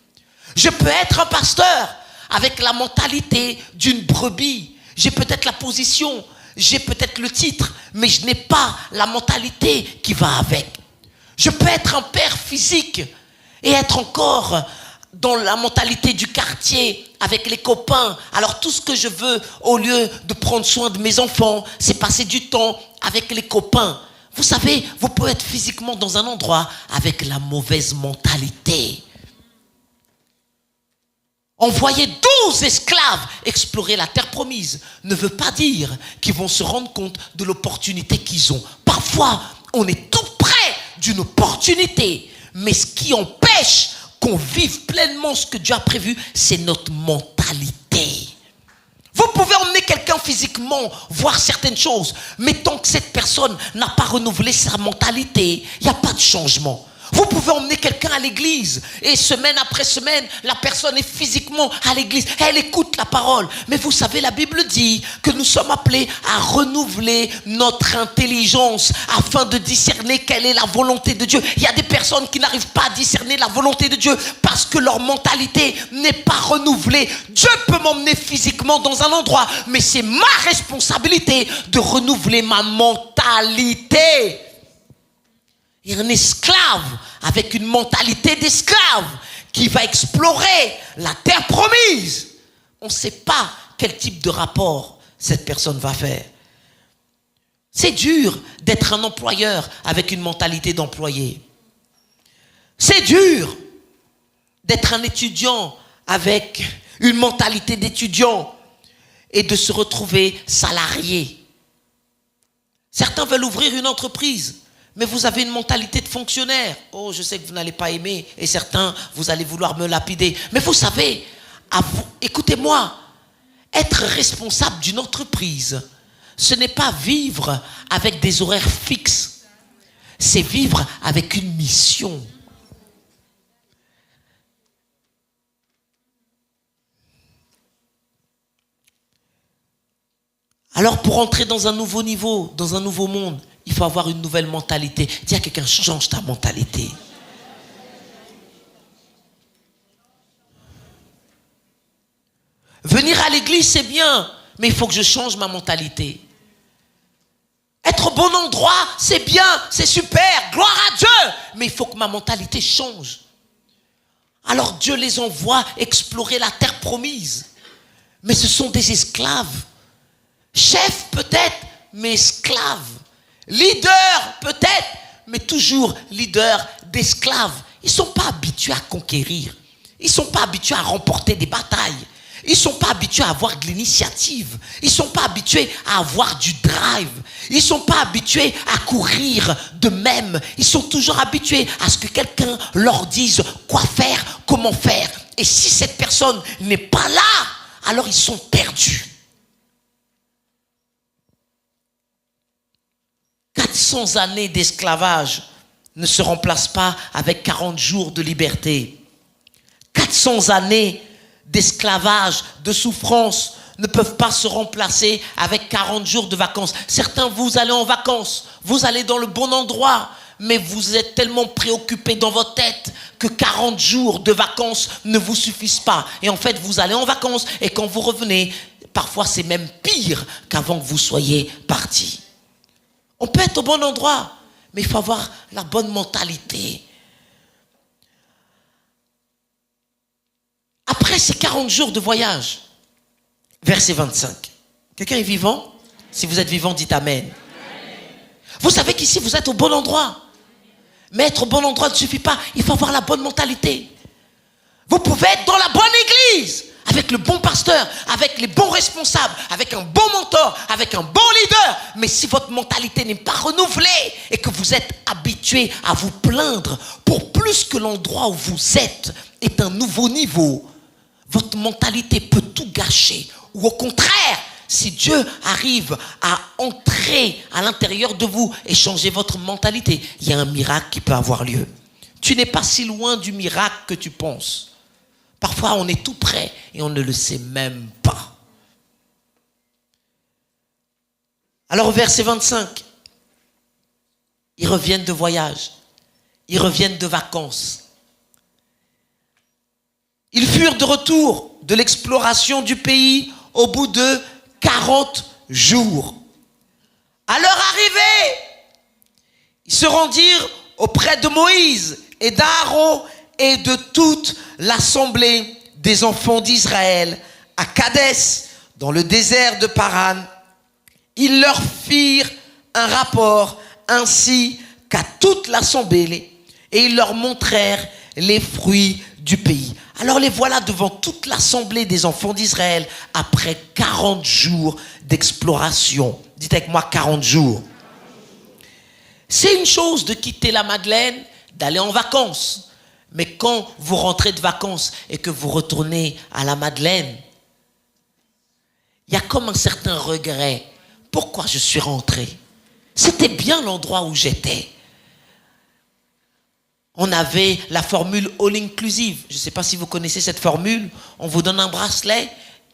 Speaker 1: Je peux être un pasteur avec la mentalité d'une brebis. J'ai peut-être la position, j'ai peut-être le titre, mais je n'ai pas la mentalité qui va avec. Je peux être un père physique et être encore dans la mentalité du quartier avec les copains. Alors tout ce que je veux, au lieu de prendre soin de mes enfants, c'est passer du temps avec les copains. Vous savez, vous pouvez être physiquement dans un endroit avec la mauvaise mentalité. Envoyer 12 esclaves explorer la terre promise ne veut pas dire qu'ils vont se rendre compte de l'opportunité qu'ils ont. Parfois, on est tout près d'une opportunité, mais ce qui empêche qu'on vive pleinement ce que Dieu a prévu, c'est notre mentalité. Vous pouvez emmener quelqu'un physiquement voir certaines choses, mais tant que cette personne n'a pas renouvelé sa mentalité, il n'y a pas de changement. Vous pouvez emmener quelqu'un à l'église et semaine après semaine, la personne est physiquement à l'église. Elle écoute la parole. Mais vous savez, la Bible dit que nous sommes appelés à renouveler notre intelligence afin de discerner quelle est la volonté de Dieu. Il y a des personnes qui n'arrivent pas à discerner la volonté de Dieu parce que leur mentalité n'est pas renouvelée. Dieu peut m'emmener physiquement dans un endroit, mais c'est ma responsabilité de renouveler ma mentalité. Et un esclave avec une mentalité d'esclave qui va explorer la terre promise, on ne sait pas quel type de rapport cette personne va faire. C'est dur d'être un employeur avec une mentalité d'employé. C'est dur d'être un étudiant avec une mentalité d'étudiant et de se retrouver salarié. Certains veulent ouvrir une entreprise, mais vous avez une mentalité de fonctionnaire. Oh, je sais que vous n'allez pas aimer, et certains, vous allez vouloir me lapider. Mais vous savez, écoutez-moi, être responsable d'une entreprise, ce n'est pas vivre avec des horaires fixes. C'est vivre avec une mission. Alors, pour entrer dans un nouveau niveau, dans un nouveau monde, il faut avoir une nouvelle mentalité. Dis à quelqu'un, change ta mentalité. Venir à l'église, c'est bien, mais il faut que je change ma mentalité. Être au bon endroit, c'est bien, c'est super, gloire à Dieu, mais il faut que ma mentalité change. Alors Dieu les envoie explorer la terre promise. Mais ce sont des esclaves. Chefs peut-être, mais esclaves. Leaders peut-être, mais toujours leaders d'esclaves. Ils ne sont pas habitués à conquérir. Ils ne sont pas habitués à remporter des batailles. Ils ne sont pas habitués à avoir de l'initiative. Ils ne sont pas habitués à avoir du drive. Ils ne sont pas habitués à courir d'eux-mêmes. Ils sont toujours habitués à ce que quelqu'un leur dise quoi faire, comment faire. Et si cette personne n'est pas là, alors ils sont perdus. 400 années d'esclavage ne se remplacent pas avec 40 jours de liberté. 400 années d'esclavage, de souffrance ne peuvent pas se remplacer avec 40 jours de vacances. Certains, vous allez en vacances, vous allez dans le bon endroit, mais vous êtes tellement préoccupé dans votre tête que 40 jours de vacances ne vous suffisent pas. Et en fait, vous allez en vacances et quand vous revenez, parfois c'est même pire qu'avant que vous soyez parti. On peut être au bon endroit, mais il faut avoir la bonne mentalité. Après ces 40 jours de voyage, verset 25, Quelqu'un est vivant? Si vous êtes vivant, dites Amen. Vous savez qu'ici, vous êtes au bon endroit. Mais être au bon endroit ne suffit pas. Il faut avoir la bonne mentalité. Vous pouvez être dans la bonne église, avec le bon pasteur, avec les bons responsables, avec un bon mentor, avec un bon leader. Mais si votre mentalité n'est pas renouvelée et que vous êtes habitué à vous plaindre pour plus que l'endroit où vous êtes est un nouveau niveau, votre mentalité peut tout gâcher. Ou au contraire, si Dieu arrive à entrer à l'intérieur de vous et changer votre mentalité, il y a un miracle qui peut avoir lieu. Tu n'es pas si loin du miracle que tu penses. Parfois, on est tout près et on ne le sait même pas. Alors, au verset 25, ils reviennent de voyage. Ils reviennent de vacances. Ils furent de retour de l'exploration du pays au bout de 40 jours. À leur arrivée, ils se rendirent auprès de Moïse et d'Aaron et de toute l'assemblée des enfants d'Israël à Kadès, dans le désert de Paran. Ils leur firent un rapport ainsi qu'à toute l'assemblée et ils leur montrèrent les fruits du pays. Alors les voilà devant toute l'assemblée des enfants d'Israël après 40 jours d'exploration. Dites avec moi 40 jours. C'est une chose de quitter la Madeleine, d'aller en vacances. Mais quand vous rentrez de vacances et que vous retournez à la Madeleine, il y a comme un certain regret. Pourquoi je suis rentré? C'était bien l'endroit où j'étais. On avait la formule all inclusive. Je ne sais pas si vous connaissez cette formule. On vous donne un bracelet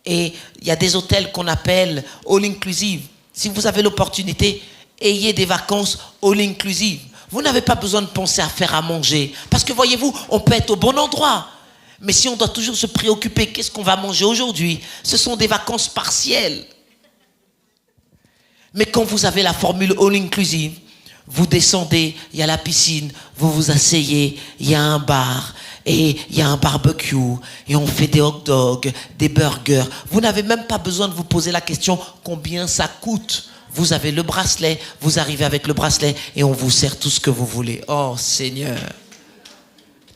Speaker 1: et il y a des hôtels qu'on appelle all inclusive. Si vous avez l'opportunité, ayez des vacances all inclusive. Vous n'avez pas besoin de penser à faire à manger. Parce que voyez-vous, on peut être au bon endroit. Mais si on doit toujours se préoccuper, qu'est-ce qu'on va manger aujourd'hui? Ce sont des vacances partielles. Mais quand vous avez la formule all inclusive, vous descendez, il y a la piscine, vous vous asseyez, il y a un bar et il y a un barbecue et on fait des hot dogs, des burgers. Vous n'avez même pas besoin de vous poser la question combien ça coûte. Vous avez le bracelet, vous arrivez avec le bracelet et on vous sert tout ce que vous voulez. Oh Seigneur,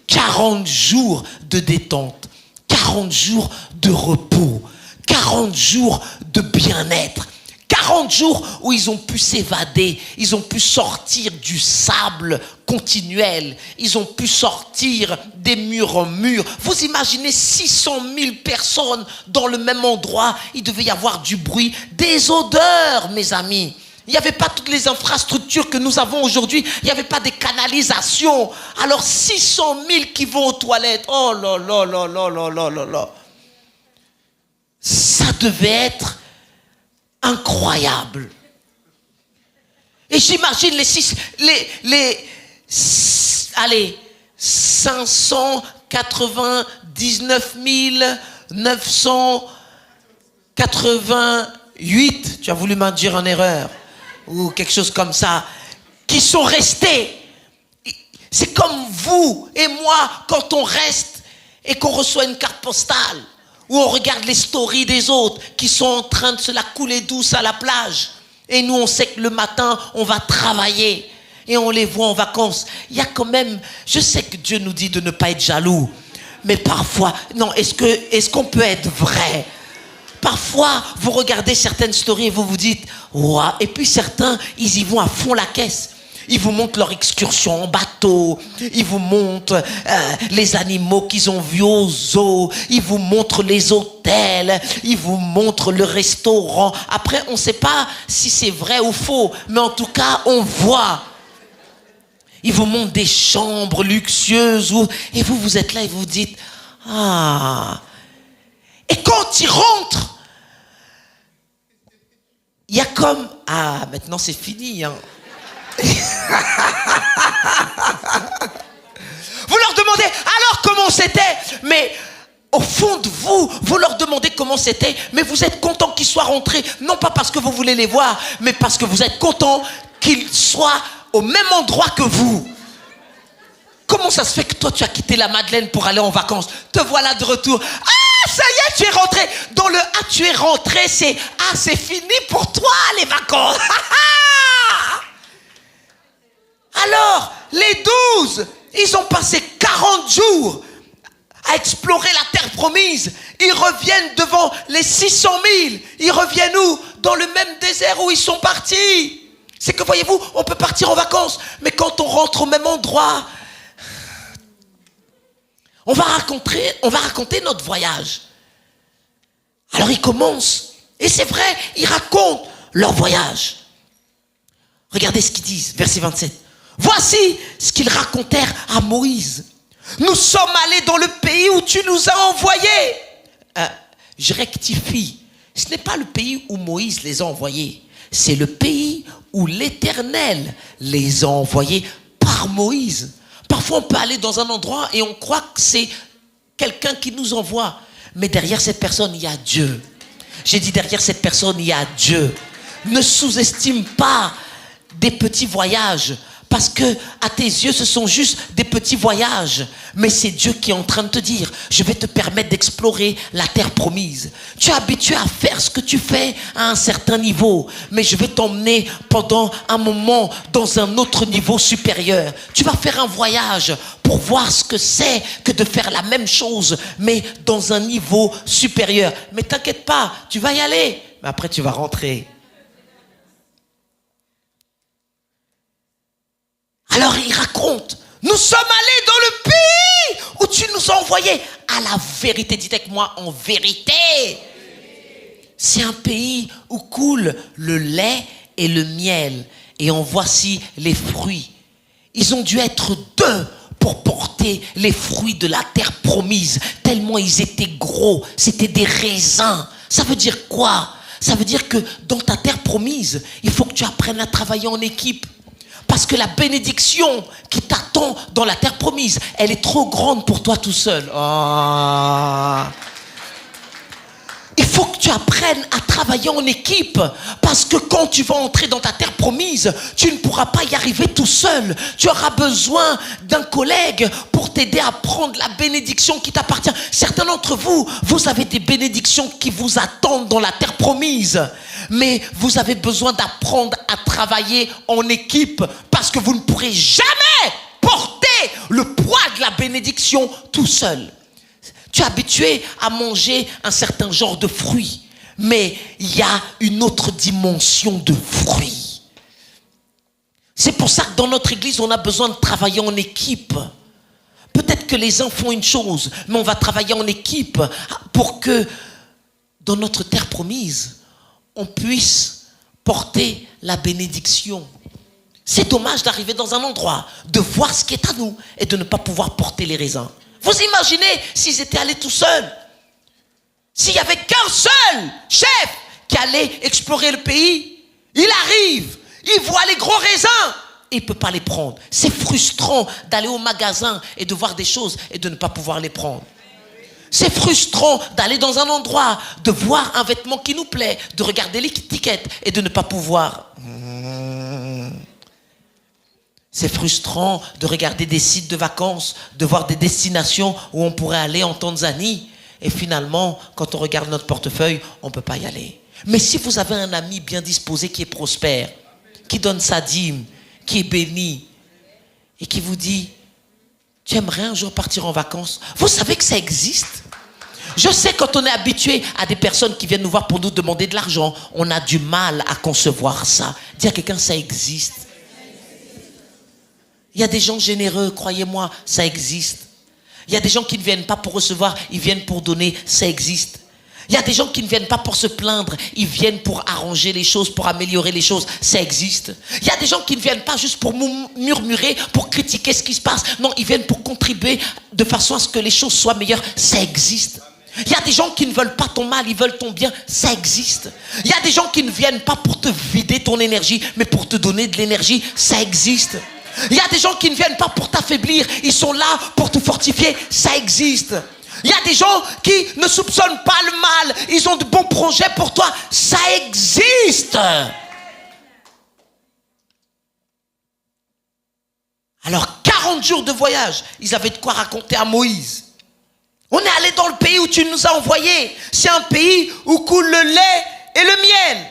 Speaker 1: 40 jours de détente, 40 jours de repos, 40 jours de bien-être. 40 jours où ils ont pu s'évader, ils ont pu sortir du sable continuel, ils ont pu sortir des murs en murs. Vous imaginez 600 000 personnes dans le même endroit, il devait y avoir du bruit, des odeurs, mes amis. Il n'y avait pas toutes les infrastructures que nous avons aujourd'hui, il n'y avait pas des canalisations. Alors 600 000 qui vont aux toilettes, oh là là là là là là là là. Ça devait être incroyable. Et j'imagine les 599 988, tu as voulu m'induire en erreur, ou quelque chose comme ça, qui sont restés. C'est comme vous et moi, quand on reste et qu'on reçoit une carte postale, où on regarde les stories des autres qui sont en train de se la couler douce à la plage. Et nous, on sait que le matin, on va travailler. Et on les voit en vacances. Il y a quand même... Je sais que Dieu nous dit de ne pas être jaloux. Mais parfois... Non, est-ce qu'on peut être vrai? Parfois, vous regardez certaines stories et vous vous dites... Ouah. Et puis certains, ils y vont à fond la caisse. Ils vous montrent leur excursion en bateau. Ils vous montrent les animaux qu'ils ont vus au zoo. Ils vous montrent les hôtels. Ils vous montrent le restaurant. Après, on ne sait pas si c'est vrai ou faux. Mais en tout cas, on voit. Ils vous montrent des chambres luxueuses. Et vous, vous êtes là et vous vous dites... Ah. Et quand ils rentrent, il y a comme... Ah, maintenant c'est fini, hein. Vous leur demandez alors comment c'était, mais au fond de vous, vous leur demandez comment c'était, mais vous êtes content qu'ils soient rentrés, non pas parce que vous voulez les voir, mais parce que vous êtes content qu'ils soient au même endroit que vous. Comment ça se fait que toi tu as quitté la Madeleine pour aller en vacances? Te voilà de retour. Ah, ça y est, tu es rentré. Dans le ah, tu es rentré, c'est ah, c'est fini pour toi les vacances. Alors, les 12, ils ont passé 40 jours à explorer la terre promise. Ils reviennent devant les 600 000. Ils reviennent où? Dans le même désert où ils sont partis. C'est que voyez-vous, on peut partir en vacances, mais quand on rentre au même endroit, on va raconter notre voyage. Alors ils commencent, et c'est vrai, ils racontent leur voyage. Regardez ce qu'ils disent, verset 27. Voici ce qu'ils racontèrent à Moïse. Nous sommes allés dans le pays où tu nous as envoyés. Je rectifie. Ce n'est pas le pays où Moïse les a envoyés. C'est le pays où l'Éternel les a envoyés par Moïse. Parfois, on peut aller dans un endroit et on croit que c'est quelqu'un qui nous envoie. Mais derrière cette personne, il y a Dieu. J'ai dit derrière cette personne, il y a Dieu. Ne sous-estime pas des petits voyages. Parce que à tes yeux, ce sont juste des petits voyages. Mais c'est Dieu qui est en train de te dire, je vais te permettre d'explorer la terre promise. Tu es habitué à faire ce que tu fais à un certain niveau. Mais je vais t'emmener pendant un moment dans un autre niveau supérieur. Tu vas faire un voyage pour voir ce que c'est que de faire la même chose, mais dans un niveau supérieur. Mais t'inquiète pas, tu vas y aller. Mais après, tu vas rentrer. Alors il raconte, nous sommes allés dans le pays où tu nous as envoyés. À la vérité, dites avec moi, en vérité. C'est un pays où coule le lait et le miel. Et en voici les fruits. Ils ont dû être 2 pour porter les fruits de la terre promise. Tellement ils étaient gros, c'était des raisins. Ça veut dire quoi? Ça veut dire que dans ta terre promise, il faut que tu apprennes à travailler en équipe. Parce que la bénédiction qui t'attend dans la terre promise, elle est trop grande pour toi tout seul. Oh. Il faut que tu apprennes à travailler en équipe. Parce que quand tu vas entrer dans ta terre promise, tu ne pourras pas y arriver tout seul. Tu auras besoin d'un collègue pour t'aider à prendre la bénédiction qui t'appartient. Certains d'entre vous, vous avez des bénédictions qui vous attendent dans la terre promise. Mais vous avez besoin d'apprendre à travailler en équipe. Parce que vous ne pourrez jamais porter le poids de la bénédiction tout seul. Tu es habitué à manger un certain genre de fruits. Mais il y a une autre dimension de fruits. C'est pour ça que dans notre église, on a besoin de travailler en équipe. Peut-être que les uns font une chose, mais on va travailler en équipe pour que dans notre terre promise, on puisse porter la bénédiction. C'est dommage d'arriver dans un endroit, de voir ce qui est à nous et de ne pas pouvoir porter les raisins. Vous imaginez s'ils étaient allés tout seuls? S'il n'y avait qu'un seul chef qui allait explorer le pays, il arrive, il voit les gros raisins et il ne peut pas les prendre. C'est frustrant d'aller au magasin et de voir des choses et de ne pas pouvoir les prendre. C'est frustrant d'aller dans un endroit, de voir un vêtement qui nous plaît, de regarder l'étiquette et de ne pas pouvoir. C'est frustrant de regarder des sites de vacances, de voir des destinations où on pourrait aller en Tanzanie. Et finalement, quand on regarde notre portefeuille, on ne peut pas y aller. Mais si vous avez un ami bien disposé qui est prospère, qui donne sa dîme, qui est béni, et qui vous dit, tu aimerais un jour partir en vacances? Vous savez que ça existe. Je sais, quand on est habitué à des personnes qui viennent nous voir pour nous demander de l'argent, on a du mal à concevoir ça. Dire à quelqu'un, ça existe. Il y a des gens généreux, croyez-moi, ça existe. Il y a des gens qui ne viennent pas pour recevoir, ils viennent pour donner, ça existe. Il y a des gens qui ne viennent pas pour se plaindre, ils viennent pour arranger les choses, pour améliorer les choses, ça existe. Il y a des gens qui ne viennent pas juste pour murmurer, pour critiquer ce qui se passe. Non, ils viennent pour contribuer de façon à ce que les choses soient meilleures, ça existe. Il y a des gens qui ne veulent pas ton mal, ils veulent ton bien, ça existe. Il y a des gens qui ne viennent pas pour te vider ton énergie, mais pour te donner de l'énergie, ça existe. Il y a des gens qui ne viennent pas pour t'affaiblir, ils sont là pour te fortifier, ça existe. Il y a des gens qui ne soupçonnent pas le mal, ils ont de bons projets pour toi, ça existe. Alors 40 jours de voyage, ils avaient de quoi raconter à Moïse. On est allé dans le pays où tu nous as envoyés. C'est un pays où coule le lait et le miel.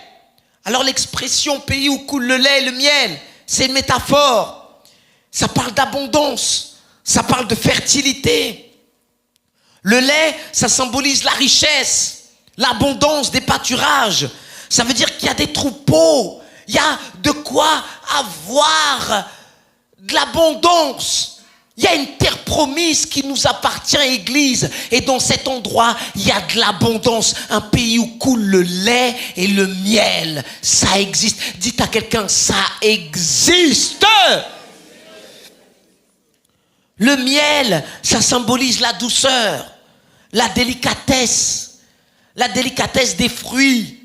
Speaker 1: Alors l'expression pays où coule le lait et le miel, c'est une métaphore. Ça parle d'abondance. Ça parle de fertilité. Le lait, ça symbolise la richesse, l'abondance des pâturages. Ça veut dire qu'il y a des troupeaux. Il y a de quoi avoir de l'abondance. Il y a une terre promise qui nous appartient, Église. Et dans cet endroit, il y a de l'abondance. Un pays où coule le lait et le miel. Ça existe. Dites à quelqu'un, ça existe. Le miel, ça symbolise la douceur, la délicatesse des fruits.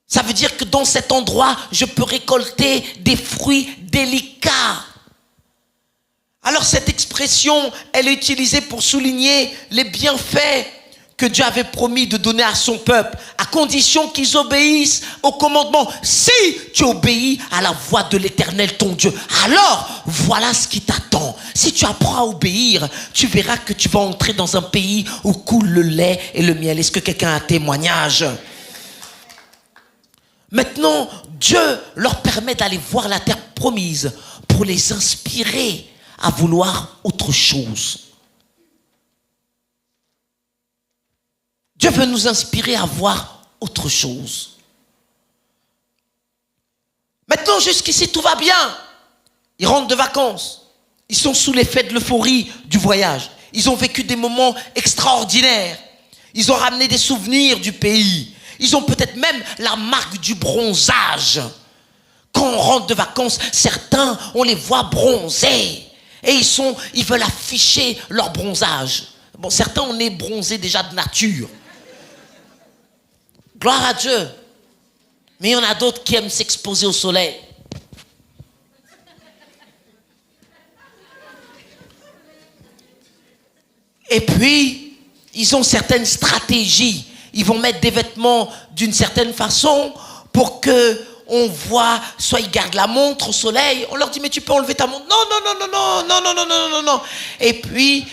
Speaker 1: Ça veut dire que dans cet endroit, je peux récolter des fruits délicats. Alors cette expression, elle est utilisée pour souligner les bienfaits que Dieu avait promis de donner à son peuple, à condition qu'ils obéissent au commandement. Si tu obéis à la voix de l'Éternel ton Dieu, alors voilà ce qui t'attend. Si tu apprends à obéir, tu verras que tu vas entrer dans un pays où coule le lait et le miel. Est-ce que quelqu'un a un témoignage? Maintenant, Dieu leur permet d'aller voir la terre promise pour les inspirer à vouloir autre chose. Dieu veut nous inspirer à voir autre chose. Maintenant, jusqu'ici, tout va bien. Ils rentrent de vacances. Ils sont sous l'effet de l'euphorie du voyage. Ils ont vécu des moments extraordinaires. Ils ont ramené des souvenirs du pays. Ils ont peut-être même la marque du bronzage. Quand on rentre de vacances, certains, on les voit bronzés. Et ils veulent afficher leur bronzage. Bon, certains, on est bronzés déjà de nature. Gloire à Dieu. Mais il y en a d'autres qui aiment s'exposer au soleil. Et puis, ils ont certaines stratégies. Ils vont mettre des vêtements d'une certaine façon pour que on voit, soit ils gardent la montre au soleil, on leur dit mais tu peux enlever ta montre. Non. Et puis,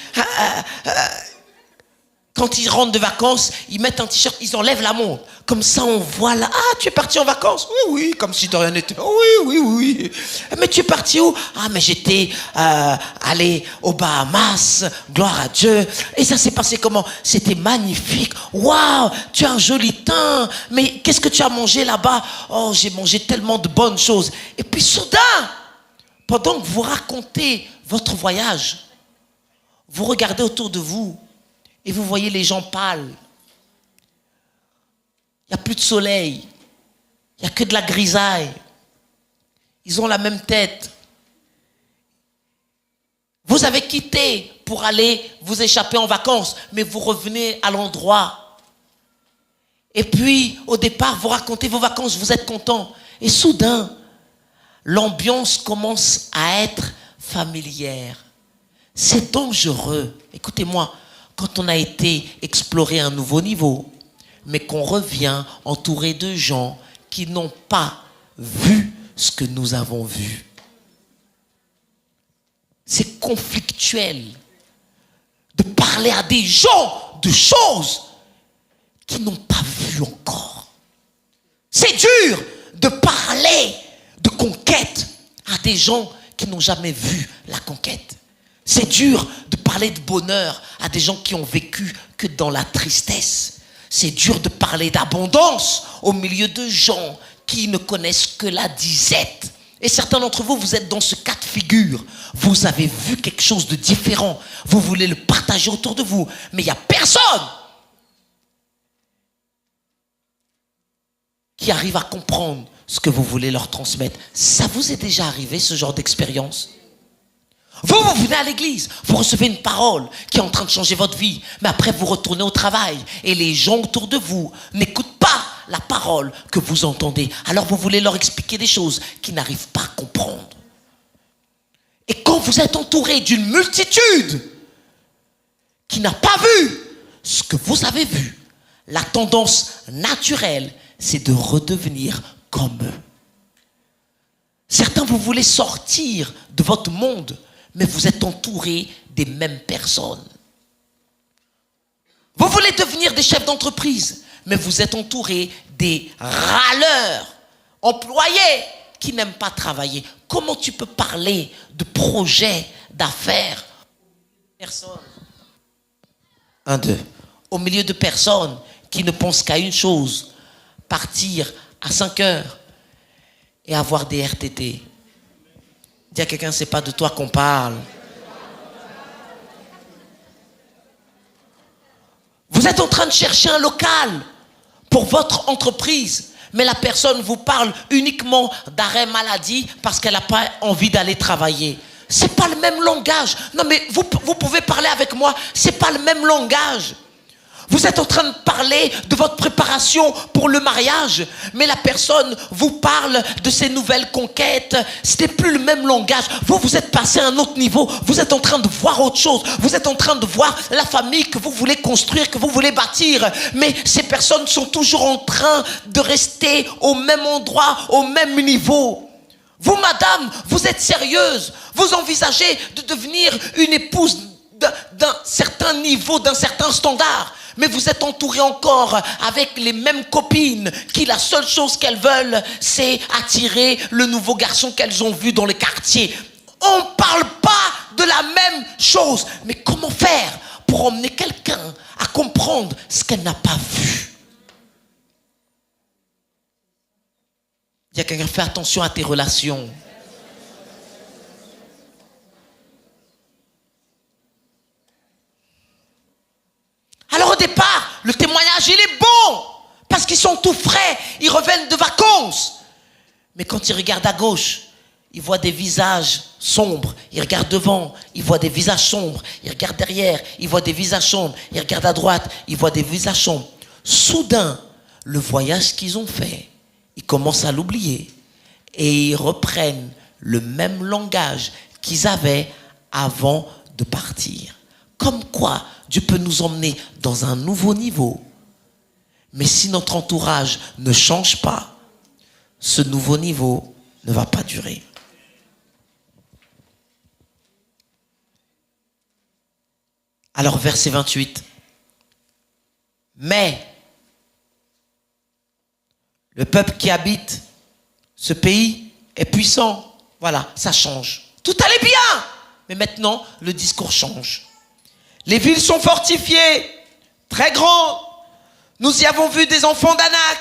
Speaker 1: quand ils rentrent de vacances, ils mettent un t-shirt, ils enlèvent la montre. Comme ça, on voit là, ah, tu es parti en vacances? Oui, comme si de rien n'était. Oui. Mais tu es parti où? Ah, mais j'étais allé aux Bahamas, gloire à Dieu. Et ça s'est passé comment? C'était magnifique. Waouh, tu as un joli teint. Mais qu'est-ce que tu as mangé là-bas? Oh, j'ai mangé tellement de bonnes choses. Et puis soudain, pendant que vous racontez votre voyage, vous regardez autour de vous et vous voyez les gens pâles. Il n'y a plus de soleil. Il n'y a que de la grisaille. Ils ont la même tête. Vous avez quitté pour aller vous échapper en vacances, mais vous revenez à l'endroit. Et puis, au départ, vous racontez vos vacances, vous êtes content. Et soudain, l'ambiance commence à être familière. C'est dangereux. Écoutez-moi, quand on a été explorer un nouveau niveau, mais qu'on revient entouré de gens qui n'ont pas vu ce que nous avons vu. C'est conflictuel de parler à des gens de choses qui n'ont pas vu encore. C'est dur de parler de conquête à des gens qui n'ont jamais vu la conquête. C'est dur de parler de bonheur à des gens qui ont vécu que dans la tristesse. C'est dur de parler d'abondance au milieu de gens qui ne connaissent que la disette. Et certains d'entre vous, vous êtes dans ce cas de figure. Vous avez vu quelque chose de différent. Vous voulez le partager autour de vous. Mais il n'y a personne qui arrive à comprendre ce que vous voulez leur transmettre. Ça vous est déjà arrivé, ce genre d'expérience? Vous venez à l'église, vous recevez une parole qui est en train de changer votre vie, mais après vous retournez au travail et les gens autour de vous n'écoutent pas la parole que vous entendez. Alors vous voulez leur expliquer des choses qu'ils n'arrivent pas à comprendre. Et quand vous êtes entouré d'une multitude qui n'a pas vu ce que vous avez vu, la tendance naturelle, c'est de redevenir comme eux. Certains, vous voulez sortir de votre monde, mais vous êtes entouré des mêmes personnes. Vous voulez devenir des chefs d'entreprise, mais vous êtes entouré des râleurs, employés qui n'aiment pas travailler. Comment tu peux parler de projets d'affaires? Personne. 1, 2. Au milieu de personnes qui ne pensent qu'à une chose, partir à 5 heures et avoir des RTT. Dis à quelqu'un, c'est pas de toi qu'on parle. Vous êtes en train de chercher un local pour votre entreprise, mais la personne vous parle uniquement d'arrêt maladie parce qu'elle n'a pas envie d'aller travailler. C'est pas le même langage. Non mais vous pouvez parler avec moi, c'est pas le même langage. Vous êtes en train de parler de votre préparation pour le mariage, mais la personne vous parle de ses nouvelles conquêtes. Ce n'est plus le même langage. Vous êtes passé à un autre niveau. Vous êtes en train de voir autre chose. Vous êtes en train de voir la famille que vous voulez construire, que vous voulez bâtir. Mais ces personnes sont toujours en train de rester au même endroit, au même niveau. Vous, madame, vous êtes sérieuse. Vous envisagez de devenir une épouse d'un certain niveau, d'un certain standard. Mais vous êtes entouré encore avec les mêmes copines qui la seule chose qu'elles veulent, c'est attirer le nouveau garçon qu'elles ont vu dans les quartiers. On ne parle pas de la même chose. Mais comment faire pour emmener quelqu'un à comprendre ce qu'elle n'a pas vu? Il y a quelqu'un, fais attention à tes relations. Alors au départ, le témoignage, il est bon, parce qu'ils sont tout frais, ils reviennent de vacances. Mais quand ils regardent à gauche, ils voient des visages sombres. Ils regardent devant, ils voient des visages sombres. Ils regardent derrière, ils voient des visages sombres. Ils regardent à droite, ils voient des visages sombres. Soudain, le voyage qu'ils ont fait, ils commencent à l'oublier. Et ils reprennent le même langage qu'ils avaient avant de partir. Comme quoi, Dieu peut nous emmener dans un nouveau niveau. Mais si notre entourage ne change pas, ce nouveau niveau ne va pas durer. Alors, verset 28. Mais le peuple qui habite ce pays est puissant. Voilà, ça change. Tout allait bien. Mais maintenant, le discours change. Les villes sont fortifiées, très grandes. Nous y avons vu des enfants d'Anak,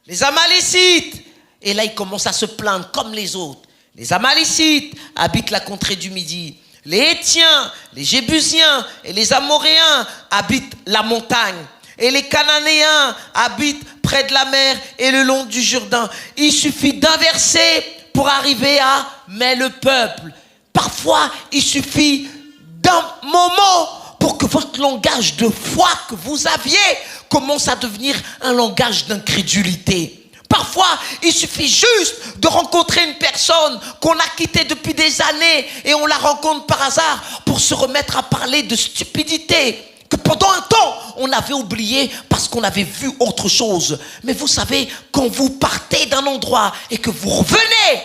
Speaker 1: les Amalécites. Et là, ils commencent à se plaindre comme les autres. Les Amalécites habitent la contrée du Midi. Les Hétiens, les Jébusiens et les Amoréens habitent la montagne. Et les Cananéens habitent près de la mer et le long du Jourdain. Il suffit d'un verset pour arriver à « mais le peuple ». Parfois, il suffit d'un moment pour que votre langage de foi que vous aviez commence à devenir un langage d'incrédulité. Parfois, il suffit juste de rencontrer une personne qu'on a quittée depuis des années et on la rencontre par hasard pour se remettre à parler de stupidité que pendant un temps, on avait oublié parce qu'on avait vu autre chose. Mais vous savez, quand vous partez d'un endroit et que vous revenez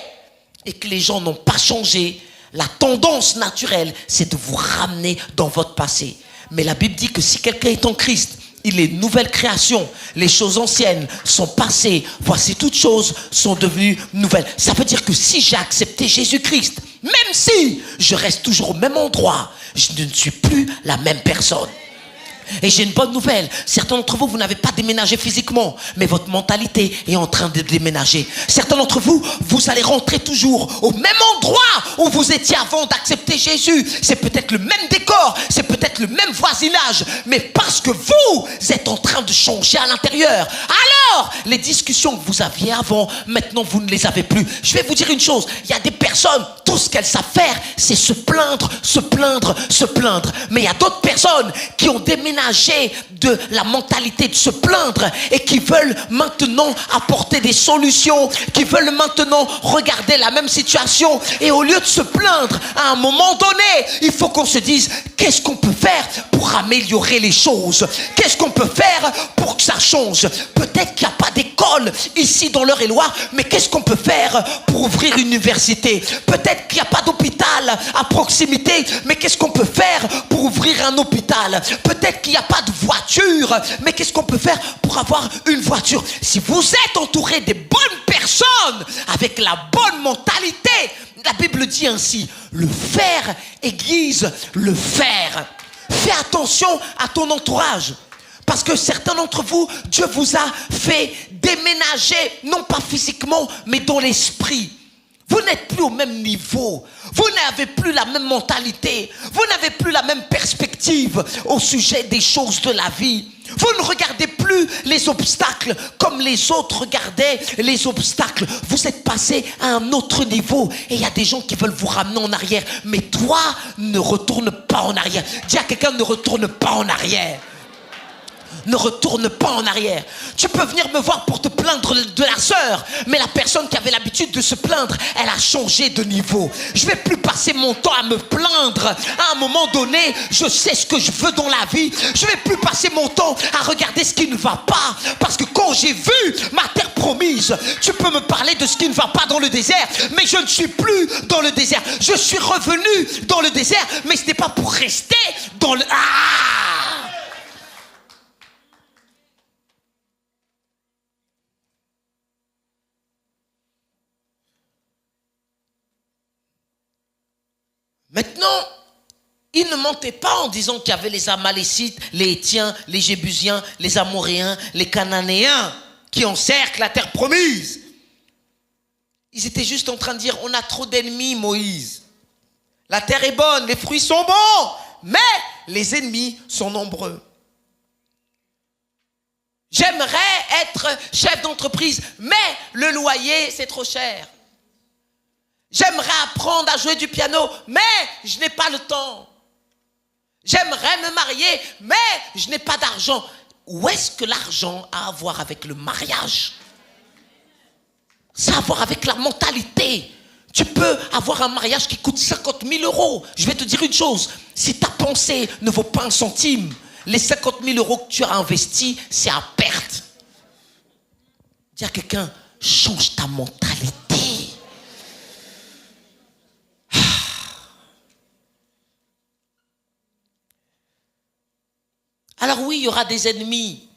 Speaker 1: et que les gens n'ont pas changé, la tendance naturelle, c'est de vous ramener dans votre passé. Mais la Bible dit que si quelqu'un est en Christ, il est une nouvelle création. Les choses anciennes sont passées. Voici toutes choses sont devenues nouvelles. Ça veut dire que si j'ai accepté Jésus-Christ, même si je reste toujours au même endroit, je ne suis plus la même personne. Et j'ai une bonne nouvelle. Certains d'entre vous, vous n'avez pas déménagé physiquement, mais votre mentalité est en train de déménager. Certains d'entre vous, vous allez rentrer toujours au même endroit où vous étiez avant d'accepter Jésus. C'est peut-être le même décor, c'est peut-être le même voisinage, mais parce que vous êtes en train de changer à l'intérieur. Alors, les discussions que vous aviez avant, maintenant vous ne les avez plus. Je vais vous dire une chose, il y a des personnes, tout ce qu'elles savent faire, c'est se plaindre, se plaindre, se plaindre. Mais il y a d'autres personnes qui ont déménagé de la mentalité de se plaindre et qui veulent maintenant apporter des solutions, qui veulent maintenant regarder la même situation et au lieu de se plaindre, à un moment donné, il faut qu'on se dise qu'est-ce qu'on peut faire pour améliorer les choses, qu'est-ce qu'on peut faire pour que ça change. Peut-être qu'il n'y a pas des d'école ici dans l'Eure-et-Loire, mais qu'est-ce qu'on peut faire pour ouvrir une université? Peut-être qu'il n'y a pas d'hôpital à proximité, mais qu'est-ce qu'on peut faire pour ouvrir un hôpital? Peut-être qu'il n'y a pas de voiture, mais qu'est-ce qu'on peut faire pour avoir une voiture? Si vous êtes entouré des bonnes personnes, avec la bonne mentalité, la Bible dit ainsi, le faire aiguise le fer. Fais attention à ton entourage. Parce que certains d'entre vous, Dieu vous a fait déménager, non pas physiquement, mais dans l'esprit. Vous n'êtes plus au même niveau. Vous n'avez plus la même mentalité. Vous n'avez plus la même perspective au sujet des choses de la vie. Vous ne regardez plus les obstacles comme les autres regardaient les obstacles. Vous êtes passé à un autre niveau. Et il y a des gens qui veulent vous ramener en arrière. Mais toi, ne retourne pas en arrière. Dis à quelqu'un, ne retourne pas en arrière. Ne retourne pas en arrière. Tu peux venir me voir pour te plaindre de la sœur, mais la personne qui avait l'habitude de se plaindre, elle a changé de niveau. Je ne vais plus passer mon temps à me plaindre. À un moment donné, je sais ce que je veux dans la vie. Je ne vais plus passer mon temps à regarder ce qui ne va pas. Parce que quand j'ai vu ma terre promise, tu peux me parler de ce qui ne va pas dans le désert, mais je ne suis plus dans le désert. Je suis revenu dans le désert, mais ce n'est pas pour rester dans le... Maintenant, il ne mentait pas en disant qu'il y avait les Amalécites, les Hétiens, les Jébusiens, les Amoréens, les Cananéens qui encerclent la terre promise. Ils étaient juste en train de dire, on a trop d'ennemis, Moïse. La terre est bonne, les fruits sont bons, mais les ennemis sont nombreux. J'aimerais être chef d'entreprise, mais le loyer, c'est trop cher. J'aimerais apprendre à jouer du piano, mais je n'ai pas le temps. J'aimerais me marier, mais je n'ai pas d'argent. Où est-ce que l'argent a à voir avec le mariage? Ça a à voir avec la mentalité. Tu peux avoir un mariage qui coûte 50 000 euros. Je vais te dire une chose, si ta pensée ne vaut pas un centime, les 50 000 euros que tu as investis, c'est à perte. Dis à quelqu'un, change ta mentalité. Alors oui, il y aura des ennemis.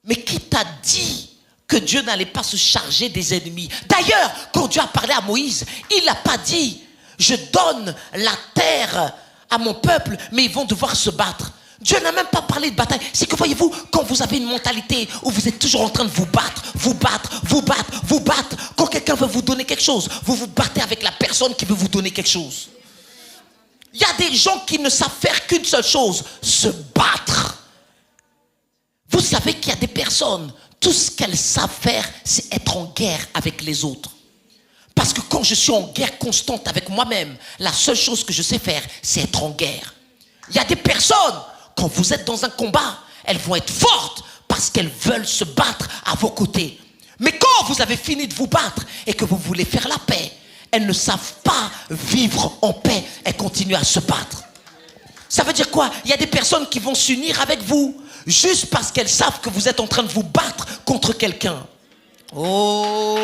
Speaker 1: Mais qui t'a dit que Dieu n'allait pas se charger des ennemis? D'ailleurs, quand Dieu a parlé à Moïse, il n'a pas dit « Je donne la terre à mon peuple, mais ils vont devoir se battre ». Dieu n'a même pas parlé de bataille. C'est que voyez-vous, quand vous avez une mentalité où vous êtes toujours en train de vous battre, quand quelqu'un veut vous donner quelque chose, vous vous battez avec la personne qui veut vous donner quelque chose. Il y a des gens qui ne savent faire qu'une seule chose, se battre. Vous savez qu'il y a des personnes, tout ce qu'elles savent faire, c'est être en guerre avec les autres. Parce que quand je suis en guerre constante avec moi-même, la seule chose que je sais faire, c'est être en guerre. Il y a des personnes, quand vous êtes dans un combat, elles vont être fortes parce qu'elles veulent se battre à vos côtés. Mais quand vous avez fini de vous battre et que vous voulez faire la paix, elles ne savent pas vivre en paix, elles continuent à se battre. Ça veut dire quoi? Il y a des personnes qui vont s'unir avec vous juste parce qu'elles savent que vous êtes en train de vous battre contre quelqu'un. Oh!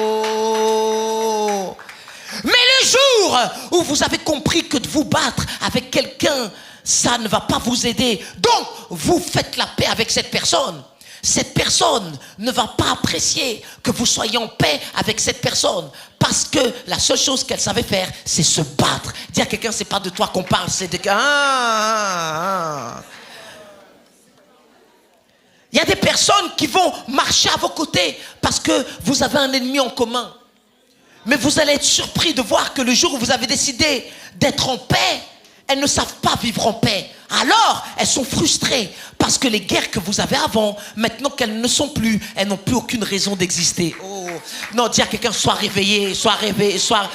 Speaker 1: Mais le jour où vous avez compris que de vous battre avec quelqu'un, ça ne va pas vous aider, donc vous faites la paix avec cette personne. Cette personne ne va pas apprécier que vous soyez en paix avec cette personne parce que la seule chose qu'elle savait faire, c'est se battre. Dis à quelqu'un, c'est pas de toi qu'on parle, c'est de... Il y a des personnes qui vont marcher à vos côtés parce que vous avez un ennemi en commun. Mais vous allez être surpris de voir que le jour où vous avez décidé d'être en paix, elles ne savent pas vivre en paix. Alors, elles sont frustrées parce que les guerres que vous avez avant, maintenant qu'elles ne sont plus, elles n'ont plus aucune raison d'exister. Oh. Non, dis à quelqu'un, sois réveillé, sois réveillé, sois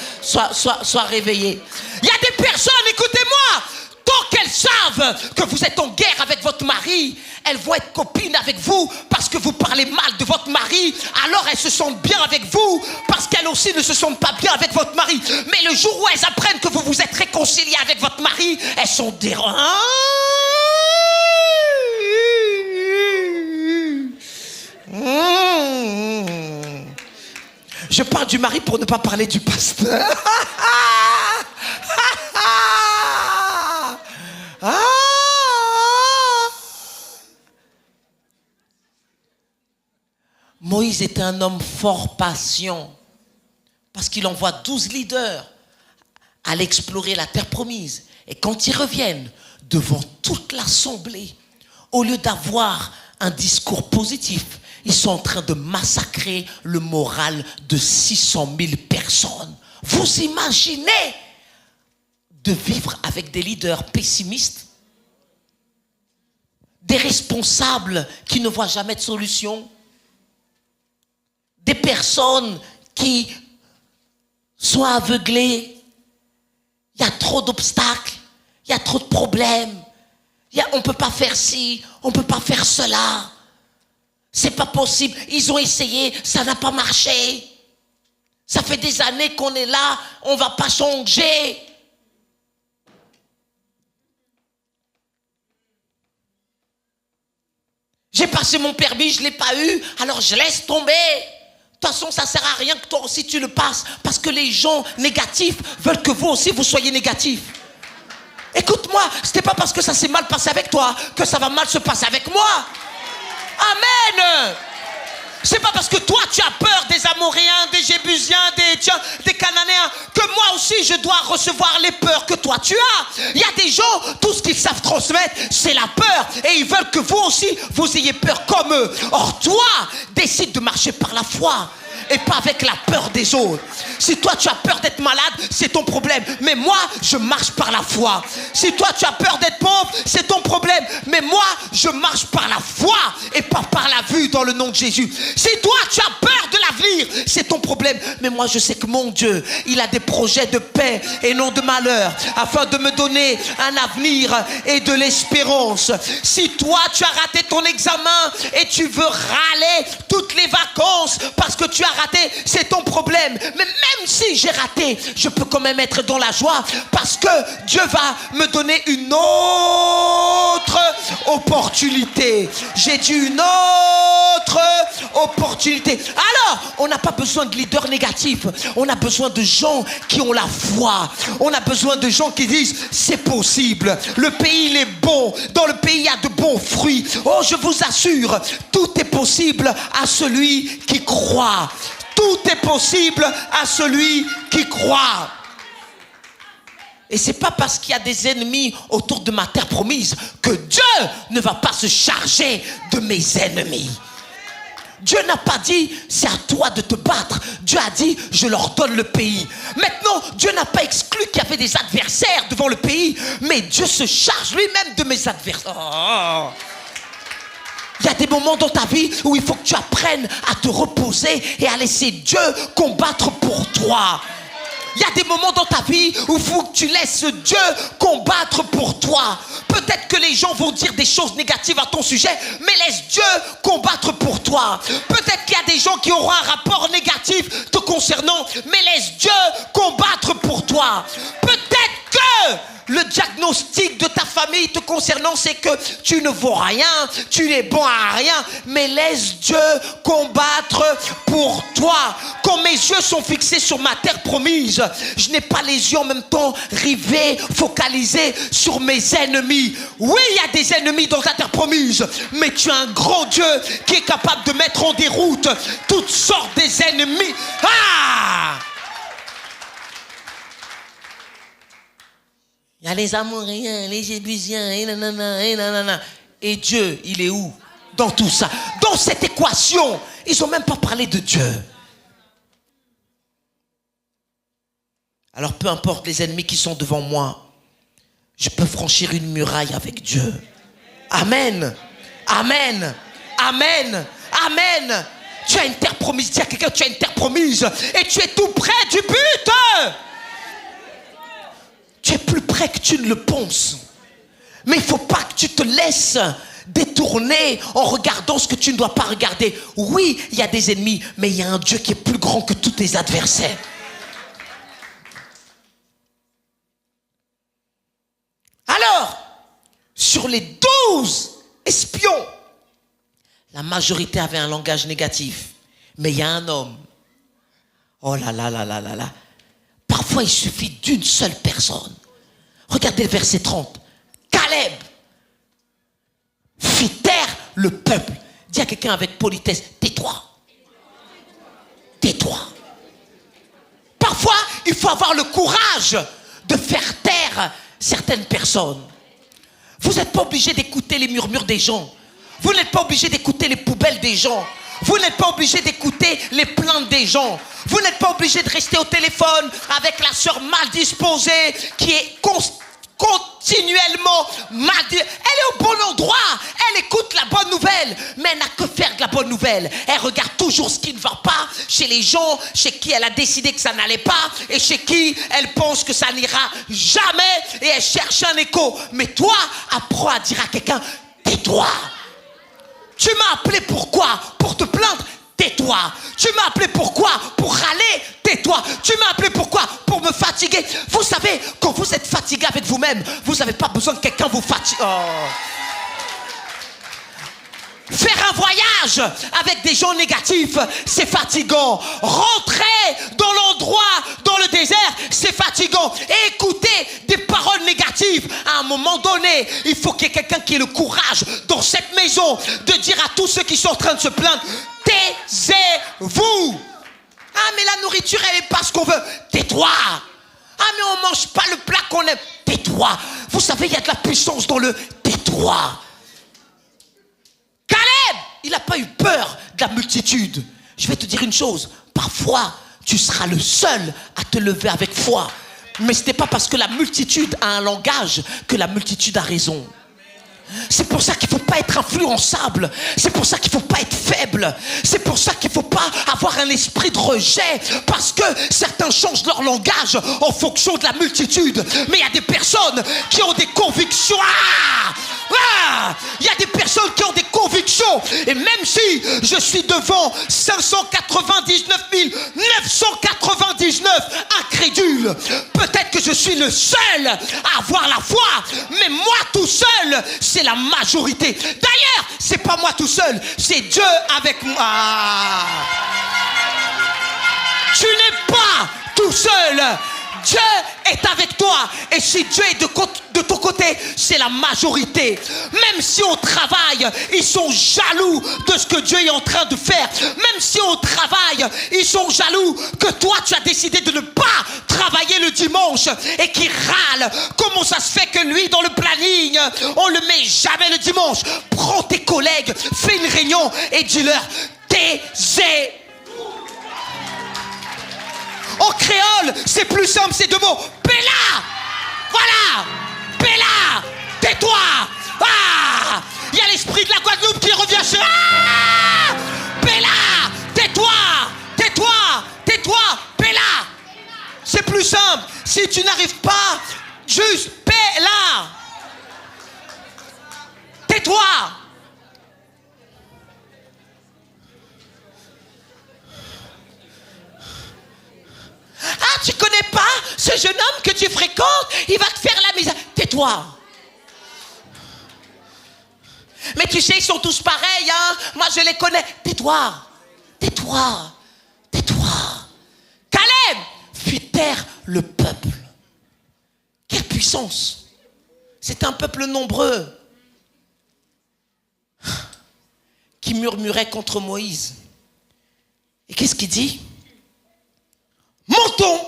Speaker 1: réveillé. Il y a des personnes, écoutez-moi, tant qu'elles savent que vous êtes en guerre avec votre mari, elles vont être copines avec vous parce que vous parlez mal de votre mari. Alors elles se sentent bien avec vous parce qu'elles aussi ne se sentent pas bien avec votre mari. Mais le jour où elles apprennent que vous vous êtes réconcilié avec votre mari, elles sont dérangées. Je parle du mari pour ne pas parler du pasteur. Moïse était un homme fort patient parce qu'il envoie 12 leaders à aller explorer la terre promise. Et quand ils reviennent devant toute l'assemblée, au lieu d'avoir un discours positif, ils sont en train de massacrer le moral de 600 000 personnes. Vous imaginez de vivre avec des leaders pessimistes, des responsables qui ne voient jamais de solution, des personnes qui sont aveuglées. Il y a trop d'obstacles, il y a trop de problèmes. On ne peut pas faire ci, on ne peut pas faire cela. C'est pas possible. Ils ont essayé, ça n'a pas marché. Ça fait des années qu'on est là, on ne va pas changer. J'ai passé mon permis, je ne l'ai pas eu, alors je laisse tomber. De toute façon, ça ne sert à rien que toi aussi tu le passes, parce que les gens négatifs veulent que vous aussi vous soyez négatifs. Écoute-moi, ce n'est pas parce que ça s'est mal passé avec toi que ça va mal se passer avec moi. Amen. C'est pas parce que toi tu as peur des Amoréens, des Jébusiens, des Cananéens que moi aussi je dois recevoir les peurs que toi tu as. Il y a des gens, tout ce qu'ils savent transmettre, c'est la peur. Et ils veulent que vous aussi, vous ayez peur comme eux. Or toi, décide de marcher par la foi et pas avec la peur des autres. Si toi tu as peur d'être malade, c'est ton problème. Mais moi, je marche par la foi. Si toi tu as peur d'être pauvre, c'est ton problème. Mais moi, je marche par la foi et pas par la vue dans le nom de Jésus. Si toi tu as peur de l'avenir, c'est ton problème. Mais moi, je sais que mon Dieu, il a des projets de paix et non de malheur, afin de me donner un avenir et de l'espérance. Si toi tu as raté ton examen et tu veux râler toutes les vacances parce que tu as raté, c'est ton problème. Mais même si j'ai raté, je peux quand même être dans la joie parce que Dieu va me donner une autre opportunité. J'ai dit une autre opportunité. Alors, on n'a pas besoin de leaders négatifs. On a besoin de gens qui ont la foi. On a besoin de gens qui disent c'est possible. Le pays il est bon. Dans le pays il y a de bons fruits. Oh, je vous assure, tout est possible à celui qui croit. Tout est possible à celui qui croit. Et c'est pas parce qu'il y a des ennemis autour de ma terre promise que Dieu ne va pas se charger de mes ennemis. Dieu n'a pas dit c'est à toi de te battre. Dieu a dit je leur donne le pays. Maintenant, Dieu n'a pas exclu qu'il y avait des adversaires devant le pays, mais Dieu se charge lui-même de mes adversaires. Oh. Il y a des moments dans ta vie où il faut que tu apprennes à te reposer et à laisser Dieu combattre pour toi. Il y a des moments dans ta vie où il faut que tu laisses Dieu combattre pour toi. Peut-être que les gens vont dire des choses négatives à ton sujet, mais laisse Dieu combattre pour toi. Peut-être qu'il y a des gens qui auront un rapport négatif te concernant, mais laisse Dieu combattre pour toi. Peut-être que le diagnostic de ta famille te concernant, c'est que tu ne vaux rien, tu n'es bon à rien, mais laisse Dieu combattre pour toi. Quand mes yeux sont fixés sur ma terre promise, je n'ai pas les yeux en même temps rivés, focalisés sur mes ennemis. Oui, il y a des ennemis dans ta terre promise, mais tu as un grand Dieu qui est capable de mettre en déroute toutes sortes des ennemis. Ah! Il y a les Amoréens, les Jébusiens, et nanana, et nanana. Et Dieu, il est où? Dans tout ça. Dans cette équation, ils n'ont même pas parlé de Dieu. Alors peu importe les ennemis qui sont devant moi, je peux franchir une muraille avec Dieu. Amen. Amen. Amen. Amen. Tu as une terre promise. Dis à quelqu'un, tu as une terre promise. Et tu es tout près du but. Tu es plus près que tu ne le penses. Mais il ne faut pas que tu te laisses détourner en regardant ce que tu ne dois pas regarder. Oui, il y a des ennemis, mais il y a un Dieu qui est plus grand que tous tes adversaires. Alors, sur les 12 espions, la majorité avait un langage négatif. Mais il y a un homme, Oh là là là là là là. Parfois, il suffit d'une seule personne. Regardez le verset 30. Caleb fit taire le peuple. Dis à quelqu'un avec politesse, tais-toi. Tais-toi. Parfois, il faut avoir le courage de faire taire certaines personnes. Vous n'êtes pas obligé d'écouter les murmures des gens. Vous n'êtes pas obligé d'écouter les poubelles des gens. Vous n'êtes pas obligé d'écouter les plaintes des gens. Vous n'êtes pas obligé de rester au téléphone avec la sœur mal disposée qui est continuellement mal disposée. Elle est au bon endroit. Elle écoute la bonne nouvelle. Mais elle n'a que faire de la bonne nouvelle. Elle regarde toujours ce qui ne va pas chez les gens chez qui elle a décidé que ça n'allait pas et chez qui elle pense que ça n'ira jamais et elle cherche un écho. Mais toi, apprends à dire à quelqu'un, tais-toi. Tu m'as appelé pourquoi? Pour te plaindre? Tais-toi. Tu m'as appelé pourquoi? Pour râler? Tais-toi. Tu m'as appelé pourquoi? Pour me fatiguer. Vous savez, quand vous êtes fatigué avec vous-même, vous n'avez pas besoin que quelqu'un vous fatigue. Oh. Faire un voyage avec des gens négatifs, c'est fatigant. Rentrer dans l'endroit, dans le désert, c'est fatigant. Et écouter des paroles négatives, à un moment donné, il faut qu'il y ait quelqu'un qui ait le courage dans cette maison de dire à tous ceux qui sont en train de se plaindre, taisez-vous. Ah mais la nourriture elle n'est pas ce qu'on veut. Tais-toi. Ah mais on mange pas le plat qu'on aime. Tais-toi. Vous savez, il y a de la puissance dans le tais-toi. Caleb, il n'a pas eu peur de la multitude. Je vais te dire une chose, parfois tu seras le seul à te lever avec foi. Mais ce n'est pas parce que la multitude a un langage que la multitude a raison. C'est pour ça qu'il ne faut pas être influençable. C'est pour ça qu'il ne faut pas être faible. C'est pour ça qu'il ne faut pas avoir un esprit de rejet. Parce que certains changent leur langage en fonction de la multitude. Mais il y a des personnes qui ont des convictions. Il y a des personnes qui ont des convictions. Et même si je suis devant 599 999 incrédules, peut-être que je suis le seul à avoir la foi. Mais moi tout seul, c'est la majorité. D'ailleurs, c'est pas moi tout seul, c'est Dieu avec moi. Tu n'es pas tout seul. Dieu est avec toi. Et si Dieu est de ton côté, c'est la majorité. Même si on travaille, ils sont jaloux de ce que Dieu est en train de faire. Même si on travaille, ils sont jaloux que toi, tu as décidé de ne pas travailler le dimanche et qui râle. Comment ça se fait que lui, dans le planning, on le met jamais le dimanche? Prends tes collègues, fais une réunion et dis-leur, taisez. En créole, c'est plus simple, c'est deux mots. Péla! Voilà! Péla! Tais-toi! Ah! Il y a l'esprit de la Guadeloupe qui revient sur... Ah! Péla! Tais-toi! Tais-toi! Tais-toi! Péla! C'est plus simple. Si tu n'arrives pas, juste Péla! Tais-toi! Ah, tu connais pas ce jeune homme que tu fréquentes? Il va te faire la misère. Tais-toi. Mais tu sais, ils sont tous pareils, hein? Moi, je les connais. Tais-toi. Tais-toi. Tais-toi. Caleb fit taire le peuple. Quelle puissance. C'est un peuple nombreux qui murmurait contre Moïse. Et qu'est-ce qu'il dit? Montons,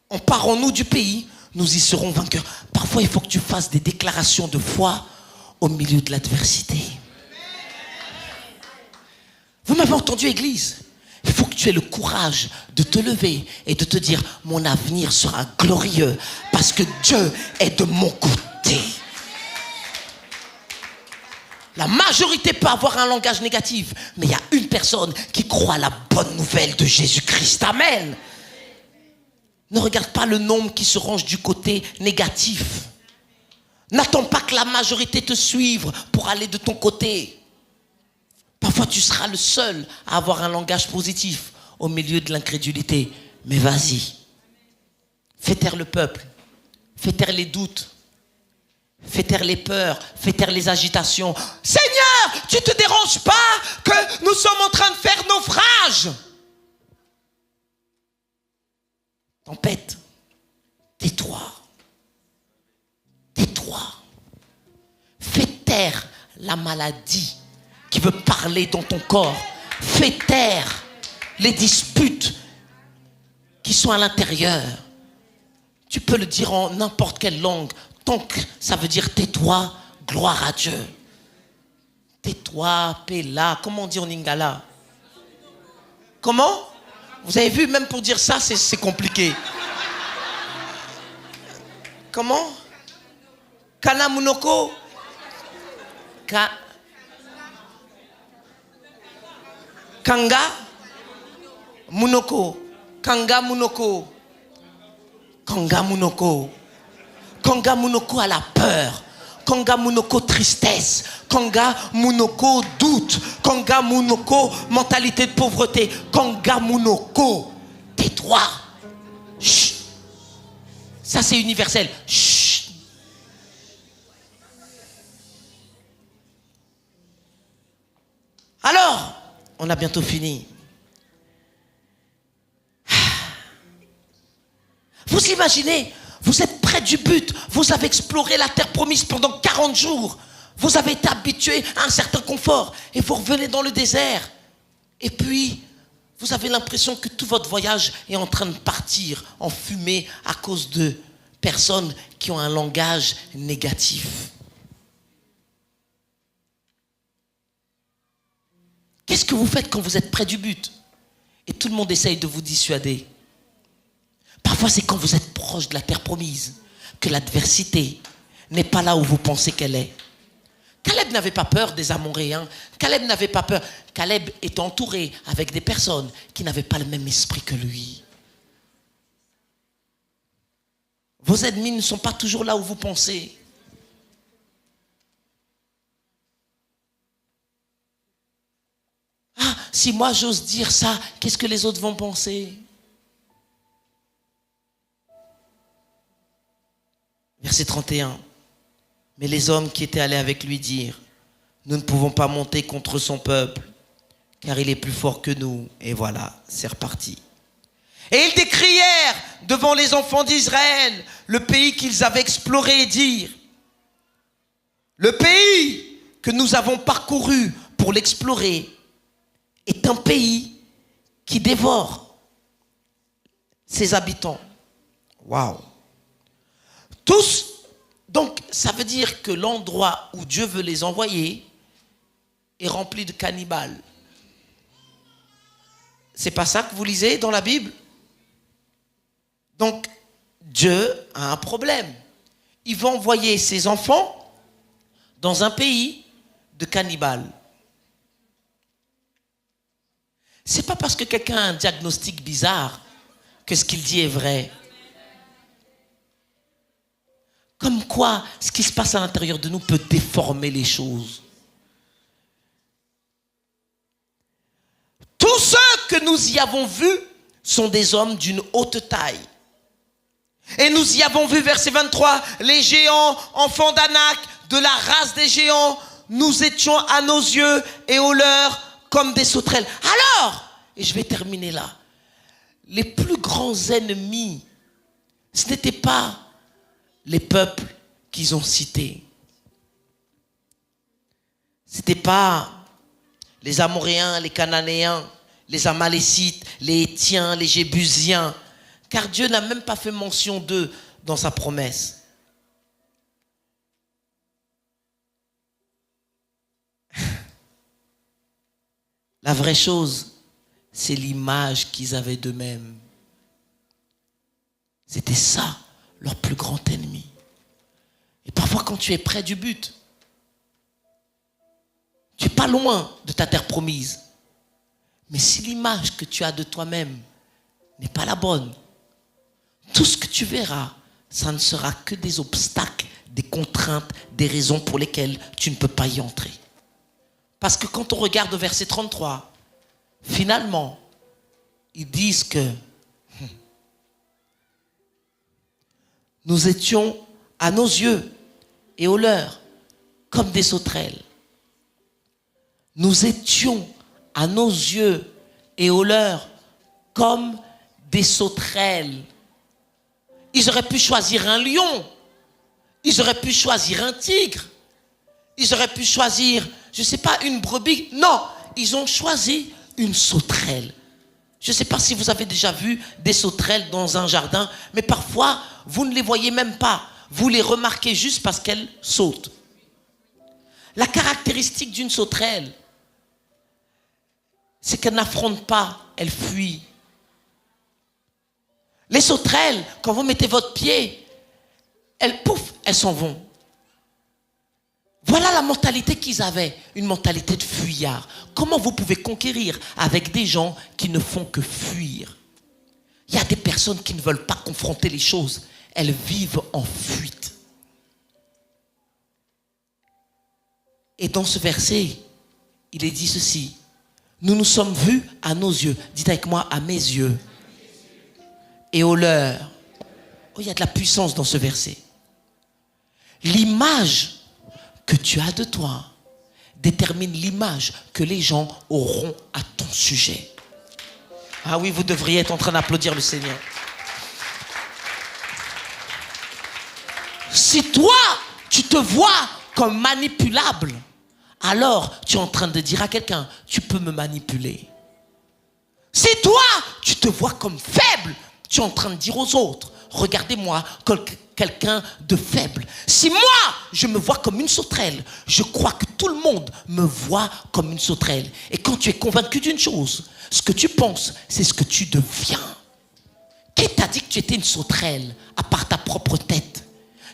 Speaker 1: emparons-nous du pays, nous y serons vainqueurs. Parfois, il faut que tu fasses des déclarations de foi au milieu de l'adversité. Vous m'avez entendu, Église? Il faut que tu aies le courage de te lever et de te dire, mon avenir sera glorieux parce que Dieu est de mon côté. La majorité peut avoir un langage négatif, mais il y a une personne qui croit à la bonne nouvelle de Jésus-Christ. Amen. Ne regarde pas le nombre qui se range du côté négatif. N'attends pas que la majorité te suive pour aller de ton côté. Parfois, tu seras le seul à avoir un langage positif au milieu de l'incrédulité. Mais vas-y. Fais taire le peuple. Fais taire les doutes. Fais taire les peurs. Fais taire les agitations. Seigneur, tu ne te déranges pas que nous sommes en train de faire naufrage? Tempête, tais-toi. Tais-toi. Fais taire la maladie qui veut parler dans ton corps. Fais taire les disputes qui sont à l'intérieur. Tu peux le dire en n'importe quelle langue, tant que ça veut dire tais-toi, gloire à Dieu. Tais-toi, paix-la. Comment on dit en lingala? Comment? Vous avez vu, même pour dire ça, c'est compliqué. Comment? Kana munoko? Kanga munoko. Kanga munoko. Kanga munoko. Kanga munoko a la peur. Kanga munoko tristesse. Kanga munoko doute. Kanga munoko mentalité de pauvreté. Kanga munoko tais-toi. Chut. Ça c'est universel. Chut. Alors, on a bientôt fini. Vous imaginez, vous êtes près du but, vous avez exploré la terre promise pendant 40 jours, vous avez été habitué à un certain confort, et vous revenez dans le désert. Et puis, vous avez l'impression que tout votre voyage est en train de partir en fumée à cause de personnes qui ont un langage négatif. Qu'est-ce que vous faites quand vous êtes près du but et tout le monde essaye de vous dissuader? Parfois, c'est quand vous êtes proche de la terre promise que l'adversité n'est pas là où vous pensez qu'elle est. Caleb n'avait pas peur des Amoréens. Caleb n'avait pas peur. Caleb est entouré avec des personnes qui n'avaient pas le même esprit que lui. Vos ennemis ne sont pas toujours là où vous pensez. Ah, si moi j'ose dire ça, qu'est-ce que les autres vont penser? Verset 31. Mais les hommes qui étaient allés avec lui dirent, nous ne pouvons pas monter contre son peuple, car il est plus fort que nous. Et voilà, c'est reparti. Et ils décrièrent devant les enfants d'Israël le pays qu'ils avaient exploré et dirent, le pays que nous avons parcouru pour l'explorer est un pays qui dévore ses habitants. Waouh! Tous, donc ça veut dire que l'endroit où Dieu veut les envoyer est rempli de cannibales. C'est pas ça que vous lisez dans la Bible? Donc Dieu a un problème. Il va envoyer ses enfants dans un pays de cannibales. C'est pas parce que quelqu'un a un diagnostic bizarre que ce qu'il dit est vrai. Comme quoi, ce qui se passe à l'intérieur de nous peut déformer les choses. Tous ceux que nous y avons vus sont des hommes d'une haute taille. Et nous y avons vu, verset 23, les géants, enfants d'Anak, de la race des géants, nous étions à nos yeux et aux leurs comme des sauterelles. Alors, et je vais terminer là, les plus grands ennemis, ce n'étaient pas les peuples qu'ils ont cités. Ce n'était pas les Amoréens, les Cananéens, les Amalécites, les Hétiens, les Jébusiens, car Dieu n'a même pas fait mention d'eux dans sa promesse. La vraie chose, c'est l'image qu'ils avaient d'eux-mêmes. C'était ça, leur plus grand ennemi. Et parfois, quand tu es près du but, tu n'es pas loin de ta terre promise. Mais si l'image que tu as de toi-même n'est pas la bonne, tout ce que tu verras, ça ne sera que des obstacles, des contraintes, des raisons pour lesquelles tu ne peux pas y entrer. Parce que quand on regarde au verset 33, finalement, ils disent que nous étions à nos yeux et aux leurs comme des sauterelles. Nous étions à nos yeux et aux leurs comme des sauterelles. Ils auraient pu choisir un lion. Ils auraient pu choisir un tigre. Ils auraient pu choisir, je ne sais pas, une brebis. Non, ils ont choisi une sauterelle. Je ne sais pas si vous avez déjà vu des sauterelles dans un jardin, mais parfois, vous ne les voyez même pas. Vous les remarquez juste parce qu'elles sautent. La caractéristique d'une sauterelle, c'est qu'elle n'affronte pas, elle fuit. Les sauterelles, quand vous mettez votre pied, elles pouf, elles s'en vont. Voilà la mentalité qu'ils avaient, une mentalité de fuyard. Comment vous pouvez conquérir avec des gens qui ne font que fuir? Il y a des personnes qui ne veulent pas confronter les choses. Elles vivent en fuite. Et dans ce verset, il est dit ceci. Nous nous sommes vus à nos yeux. Dites avec moi, à mes yeux. Et au leur. Oh, il y a de la puissance dans ce verset. L'image que tu as de toi détermine l'image que les gens auront à ton sujet. Ah oui, vous devriez être en train d'applaudir le Seigneur. Si toi, tu te vois comme manipulable, alors tu es en train de dire à quelqu'un, tu peux me manipuler. Si toi, tu te vois comme faible, tu es en train de dire aux autres, regardez-moi comme quelqu'un de faible. Si moi, je me vois comme une sauterelle, je crois que tout le monde me voit comme une sauterelle. Et quand tu es convaincu d'une chose, ce que tu penses, c'est ce que tu deviens. Qui t'a dit que tu étais une sauterelle à part ta propre tête?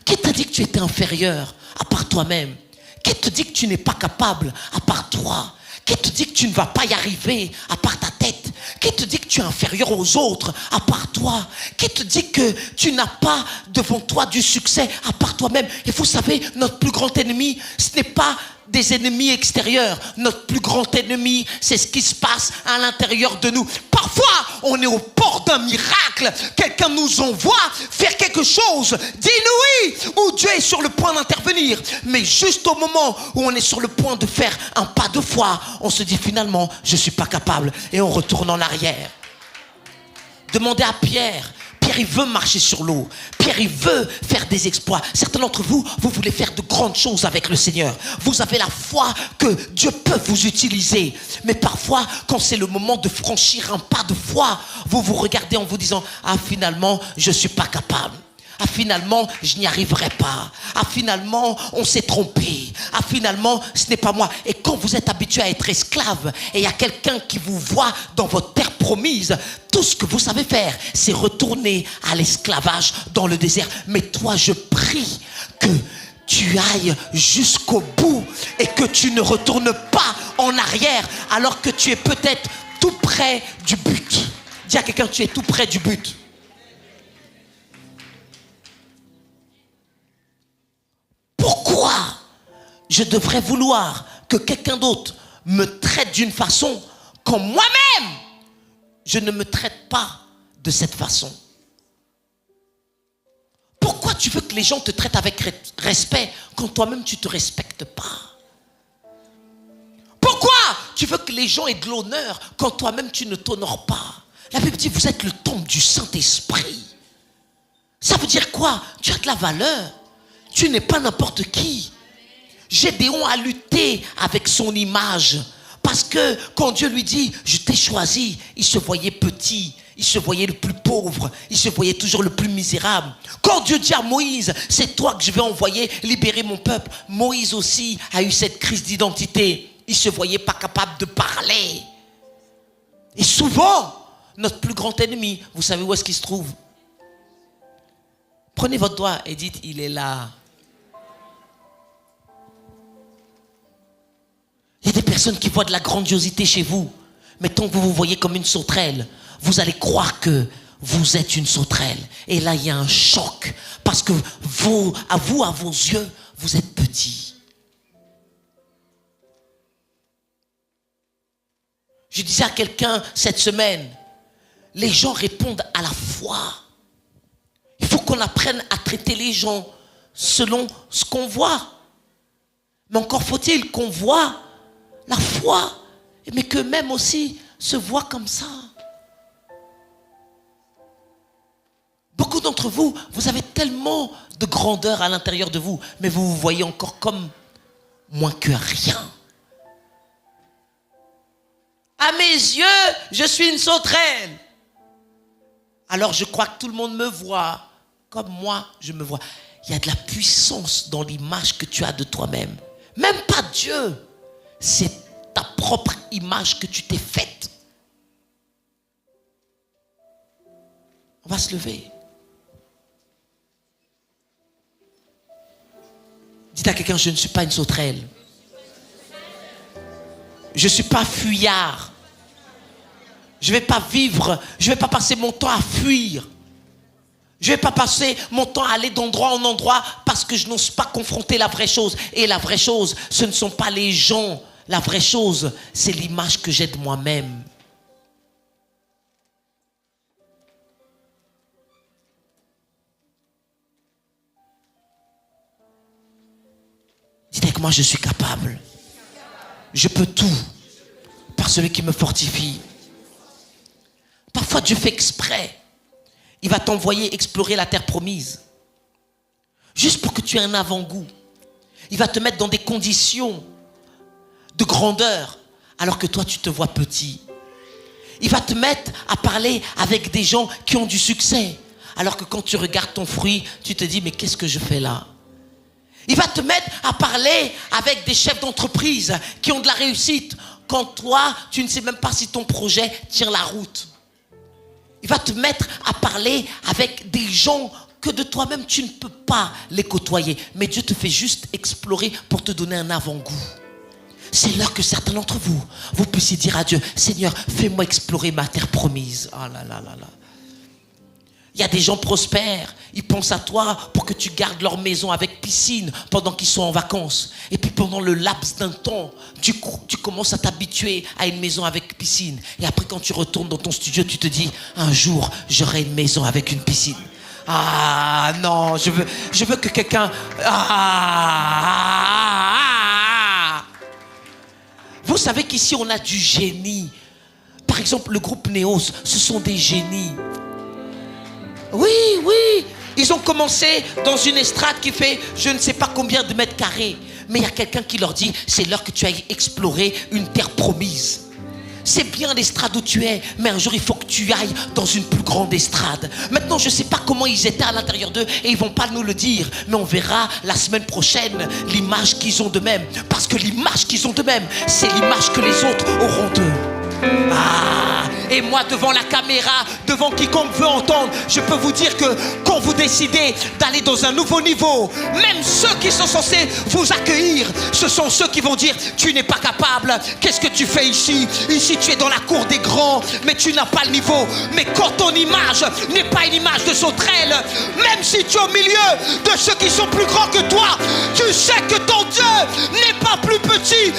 Speaker 1: Qui t'a dit que tu étais inférieur à part toi-même? Qui te dit que tu n'es pas capable à part toi? Qui te dit que tu ne vas pas y arriver à part ta tête? Qui te dit que tu es inférieur aux autres à part toi? Qui te dit que tu n'as pas devant toi du succès à part toi-même? Et vous savez, notre plus grand ennemi, ce n'est pas des ennemis extérieurs. Notre plus grand ennemi, c'est ce qui se passe à l'intérieur de nous. Parfois, on est au port d'un miracle. Quelqu'un nous envoie faire quelque chose d'inouï, où Dieu est sur le point d'intervenir. Mais juste au moment où on est sur le point de faire un pas de foi, on se dit finalement, je ne suis pas capable. Et on retourne en arrière. Demandez à Pierre. Pierre, il veut marcher sur l'eau. Pierre, il veut faire des exploits. Certains d'entre vous, vous voulez faire de grandes choses avec le Seigneur. Vous avez la foi que Dieu peut vous utiliser. Mais parfois, quand c'est le moment de franchir un pas de foi, vous vous regardez en vous disant, ah finalement, je ne suis pas capable. Ah finalement, je n'y arriverai pas. Ah finalement, on s'est trompé. Ah finalement, ce n'est pas moi. Et quand vous êtes habitué à être esclave et il y a quelqu'un qui vous voit dans votre terre promise, tout ce que vous savez faire, c'est retourner à l'esclavage dans le désert. Mais toi, je prie que tu ailles jusqu'au bout et que tu ne retournes pas en arrière alors que tu es peut-être tout près du but. Dis à quelqu'un, tu es tout près du but. Pourquoi je devrais vouloir que quelqu'un d'autre me traite d'une façon quand moi-même, je ne me traite pas de cette façon? Pourquoi tu veux que les gens te traitent avec respect quand toi-même tu ne te respectes pas? Pourquoi tu veux que les gens aient de l'honneur quand toi-même tu ne t'honores pas? La Bible dit, vous êtes le temple du Saint-Esprit. Ça veut dire quoi? Tu as de la valeur. Tu n'es pas n'importe qui. Gédéon a lutté avec son image. Parce que quand Dieu lui dit, je t'ai choisi, il se voyait petit, il se voyait le plus pauvre, il se voyait toujours le plus misérable. Quand Dieu dit à Moïse, c'est toi que je vais envoyer libérer mon peuple, Moïse aussi a eu cette crise d'identité. Il ne se voyait pas capable de parler. Et souvent, notre plus grand ennemi, vous savez où est-ce qu'il se trouve? Prenez votre doigt et dites, il est là. Il y a des personnes qui voient de la grandiosité chez vous, mais tant que vous vous voyez comme une sauterelle, vous allez croire que vous êtes une sauterelle. Et là, il y a un choc, parce que vous, à vos yeux, vous êtes petit. Je disais à quelqu'un cette semaine, les gens répondent à la foi. Il faut qu'on apprenne à traiter les gens selon ce qu'on voit. Mais encore faut-il qu'on voit la foi, mais qu'eux-mêmes aussi se voient comme ça. Beaucoup d'entre vous, vous avez tellement de grandeur à l'intérieur de vous, mais vous vous voyez encore comme moins que rien. À mes yeux, je suis une sauterelle. Alors je crois que tout le monde me voit comme moi, je me vois. Il y a de la puissance dans l'image que tu as de toi-même. Même pas Dieu. C'est ta propre image que tu t'es faite. On va se lever. Dites à quelqu'un, je ne suis pas une sauterelle. Je ne suis pas fuyard. Je ne vais pas vivre, je ne vais pas passer mon temps à fuir. Je ne vais pas passer mon temps à aller d'endroit en endroit parce que je n'ose pas confronter la vraie chose. Et la vraie chose, ce ne sont pas les gens. La vraie chose, c'est l'image que j'ai de moi-même. Dites avec moi, je suis capable. Je peux tout par celui qui me fortifie. Parfois, Dieu fait exprès. Il va t'envoyer explorer la terre promise. Juste pour que tu aies un avant-goût. Il va te mettre dans des conditions de grandeur, alors que toi, tu te vois petit. Il va te mettre à parler avec des gens qui ont du succès, alors que quand tu regardes ton fruit, tu te dis, mais qu'est-ce que je fais là? Il va te mettre à parler avec des chefs d'entreprise qui ont de la réussite, quand toi, tu ne sais même pas si ton projet tient la route. Il va te mettre à parler avec des gens que de toi-même, tu ne peux pas les côtoyer. Mais Dieu te fait juste explorer pour te donner un avant-goût. C'est l'heure que certains d'entre vous, vous puissiez dire à Dieu, Seigneur, fais-moi explorer ma terre promise. Ah là là là là. Il y a des gens prospères, ils pensent à toi pour que tu gardes leur maison avec piscine pendant qu'ils sont en vacances. Et puis pendant le laps d'un temps, tu commences à t'habituer à une maison avec piscine. Et après quand tu retournes dans ton studio, tu te dis, un jour, j'aurai une maison avec une piscine. Ah non, je veux que quelqu'un... Vous savez qu'ici on a du génie. Par exemple, le groupe Néos, ce sont des génies. Oui, oui, ils ont commencé dans une estrade qui fait je ne sais pas combien de mètres carrés. Mais il y a quelqu'un qui leur dit, c'est l'heure que tu ailles explorer une terre promise. C'est bien l'estrade où tu es, mais un jour il faut que tu ailles dans une plus grande estrade. Maintenant, je ne sais pas comment ils étaient à l'intérieur d'eux et ils ne vont pas nous le dire. Mais on verra la semaine prochaine l'image qu'ils ont d'eux-mêmes. Parce que l'image qu'ils ont d'eux-mêmes, c'est l'image que les autres auront d'eux. Ah, et moi devant la caméra, devant quiconque veut entendre, je peux vous dire que quand vous décidez d'aller dans un nouveau niveau, même ceux qui sont censés vous accueillir, ce sont ceux qui vont dire tu n'es pas capable, qu'est-ce que tu fais ici? Ici tu es dans la cour des grands, mais tu n'as pas le niveau. Mais quand ton image n'est pas une image de sauterelle, même si tu es au milieu de ceux qui sont plus grands que toi, tu sais que ton Dieu n'est pas plus petit.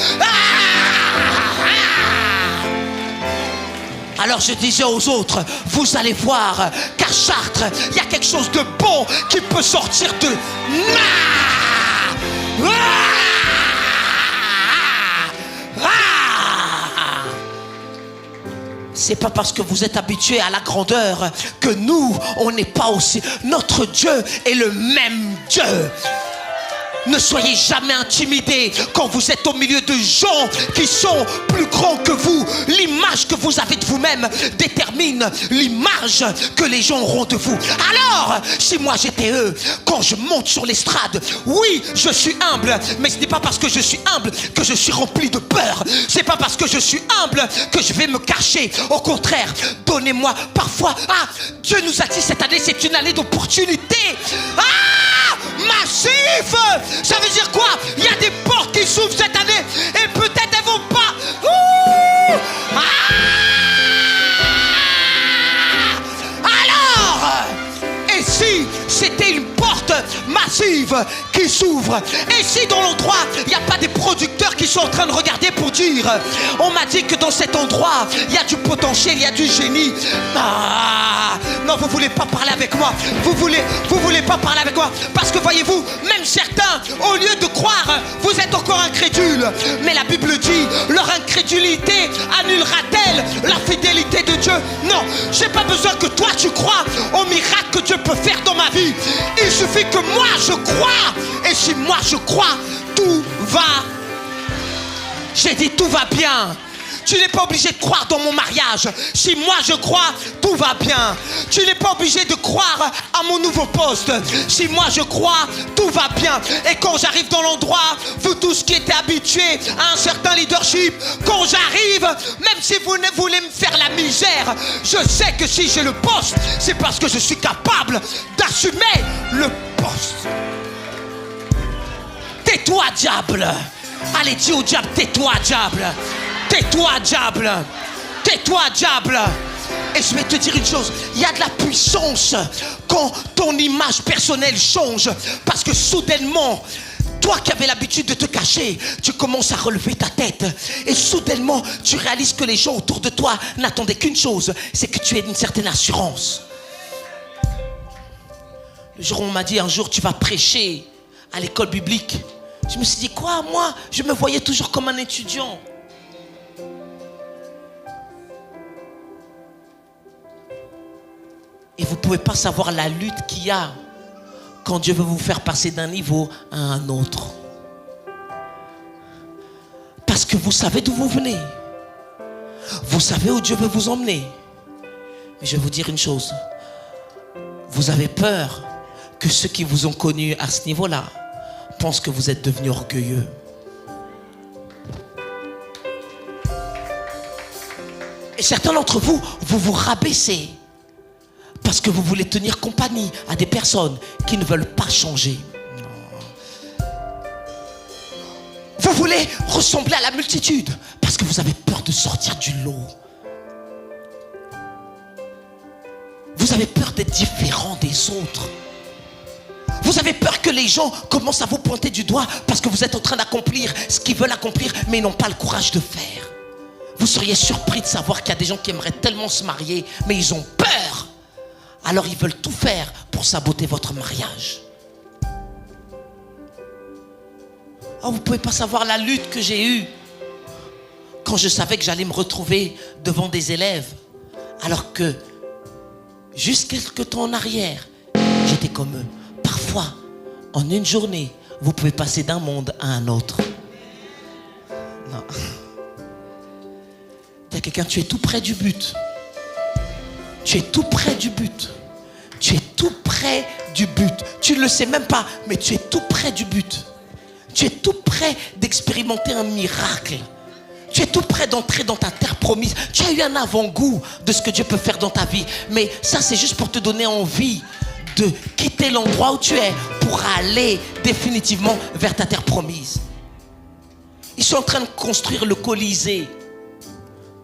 Speaker 1: Alors je disais aux autres, vous allez voir qu'à Chartres, il y a quelque chose de bon qui peut sortir de... C'est pas parce que vous êtes habitués à la grandeur que nous, on n'est pas aussi... Notre Dieu est le même Dieu. Ne soyez jamais intimidés quand vous êtes au milieu de gens qui sont plus grands que vous. L'image que vous avez de vous-même détermine l'image que les gens auront de vous. Alors, si moi j'étais eux, quand je monte sur l'estrade, oui, je suis humble, mais ce n'est pas parce que je suis humble que je suis rempli de peur. C'est pas parce que je suis humble que je vais me cacher. Au contraire, donnez-moi parfois... Ah, Dieu nous a dit cette année, c'est une année d'opportunité. Massif! Ça veut dire quoi? Il y a des portes qui s'ouvrent cette année et peut-être elles vont pas. Alors, et si c'était une porte massive qui s'ouvrent. Et si dans l'endroit, il n'y a pas des producteurs qui sont en train de regarder pour dire, on m'a dit que dans cet endroit, il y a du potentiel, il y a du génie. Ah, non, vous ne voulez pas parler avec moi. Vous voulez pas parler avec moi. Parce que voyez-vous, même certains, au lieu de croire, vous êtes encore incrédules. Mais la Bible dit, leur incrédulité annulera-t-elle la fidélité de Dieu? Non, j'ai pas besoin que toi tu crois au miracle que Dieu peut faire dans ma vie. Il suffit que moi je crois. Et si moi je crois, tout va. J'ai dit tout va bien. Tu n'es pas obligé de croire dans mon mariage. Si moi je crois, tout va bien. Tu n'es pas obligé de croire à mon nouveau poste. Si moi je crois, tout va bien. Et quand j'arrive dans l'endroit, vous tous qui étiez habitués à un certain leadership, quand j'arrive, même si vous ne voulez me faire la misère, je sais que si j'ai le poste, c'est parce que je suis capable d'assumer le poste. Tais-toi, diable. Allez, dis au diable, tais-toi, diable. Tais-toi, diable. Tais-toi, diable. Et je vais te dire une chose, il y a de la puissance quand ton image personnelle change. Parce que soudainement, toi qui avais l'habitude de te cacher, tu commences à relever ta tête. Et soudainement, tu réalises que les gens autour de toi n'attendaient qu'une chose, c'est que tu aies une certaine assurance. Le jour où on m'a dit, un jour tu vas prêcher à l'école biblique, je me suis dit, quoi, moi, je me voyais toujours comme un étudiant. Et vous ne pouvez pas savoir la lutte qu'il y a quand Dieu veut vous faire passer d'un niveau à un autre. Parce que vous savez d'où vous venez. Vous savez où Dieu veut vous emmener. Mais je vais vous dire une chose. Vous avez peur que ceux qui vous ont connu à ce niveau-là pensent que vous êtes devenus orgueilleux. Et certains d'entre vous, vous vous rabaissez parce que vous voulez tenir compagnie à des personnes qui ne veulent pas changer. Vous voulez ressembler à la multitude parce que vous avez peur de sortir du lot. Vous avez peur d'être différent des autres. Vous avez peur que les gens commencent à vous pointer du doigt parce que vous êtes en train d'accomplir ce qu'ils veulent accomplir, mais ils n'ont pas le courage de faire. Vous seriez surpris de savoir qu'il y a des gens qui aimeraient tellement se marier, mais ils ont peur. Alors ils veulent tout faire pour saboter votre mariage. Oh, vous ne pouvez pas savoir la lutte que j'ai eue quand je savais que j'allais me retrouver devant des élèves, alors que juste quelques temps en arrière, j'étais comme eux. Parfois, en une journée, vous pouvez passer d'un monde à un autre. Non. Il y a quelqu'un, tu es tout près du but. Tu es tout près du but. Tu es tout près du but. Tu ne le sais même pas, mais tu es tout près du but. Tu es tout près d'expérimenter un miracle. Tu es tout près d'entrer dans ta terre promise. Tu as eu un avant-goût de ce que Dieu peut faire dans ta vie. Mais ça, c'est juste pour te donner envie de quitter l'endroit où tu es pour aller définitivement vers ta terre promise. Ils sont en train de construire le Colisée.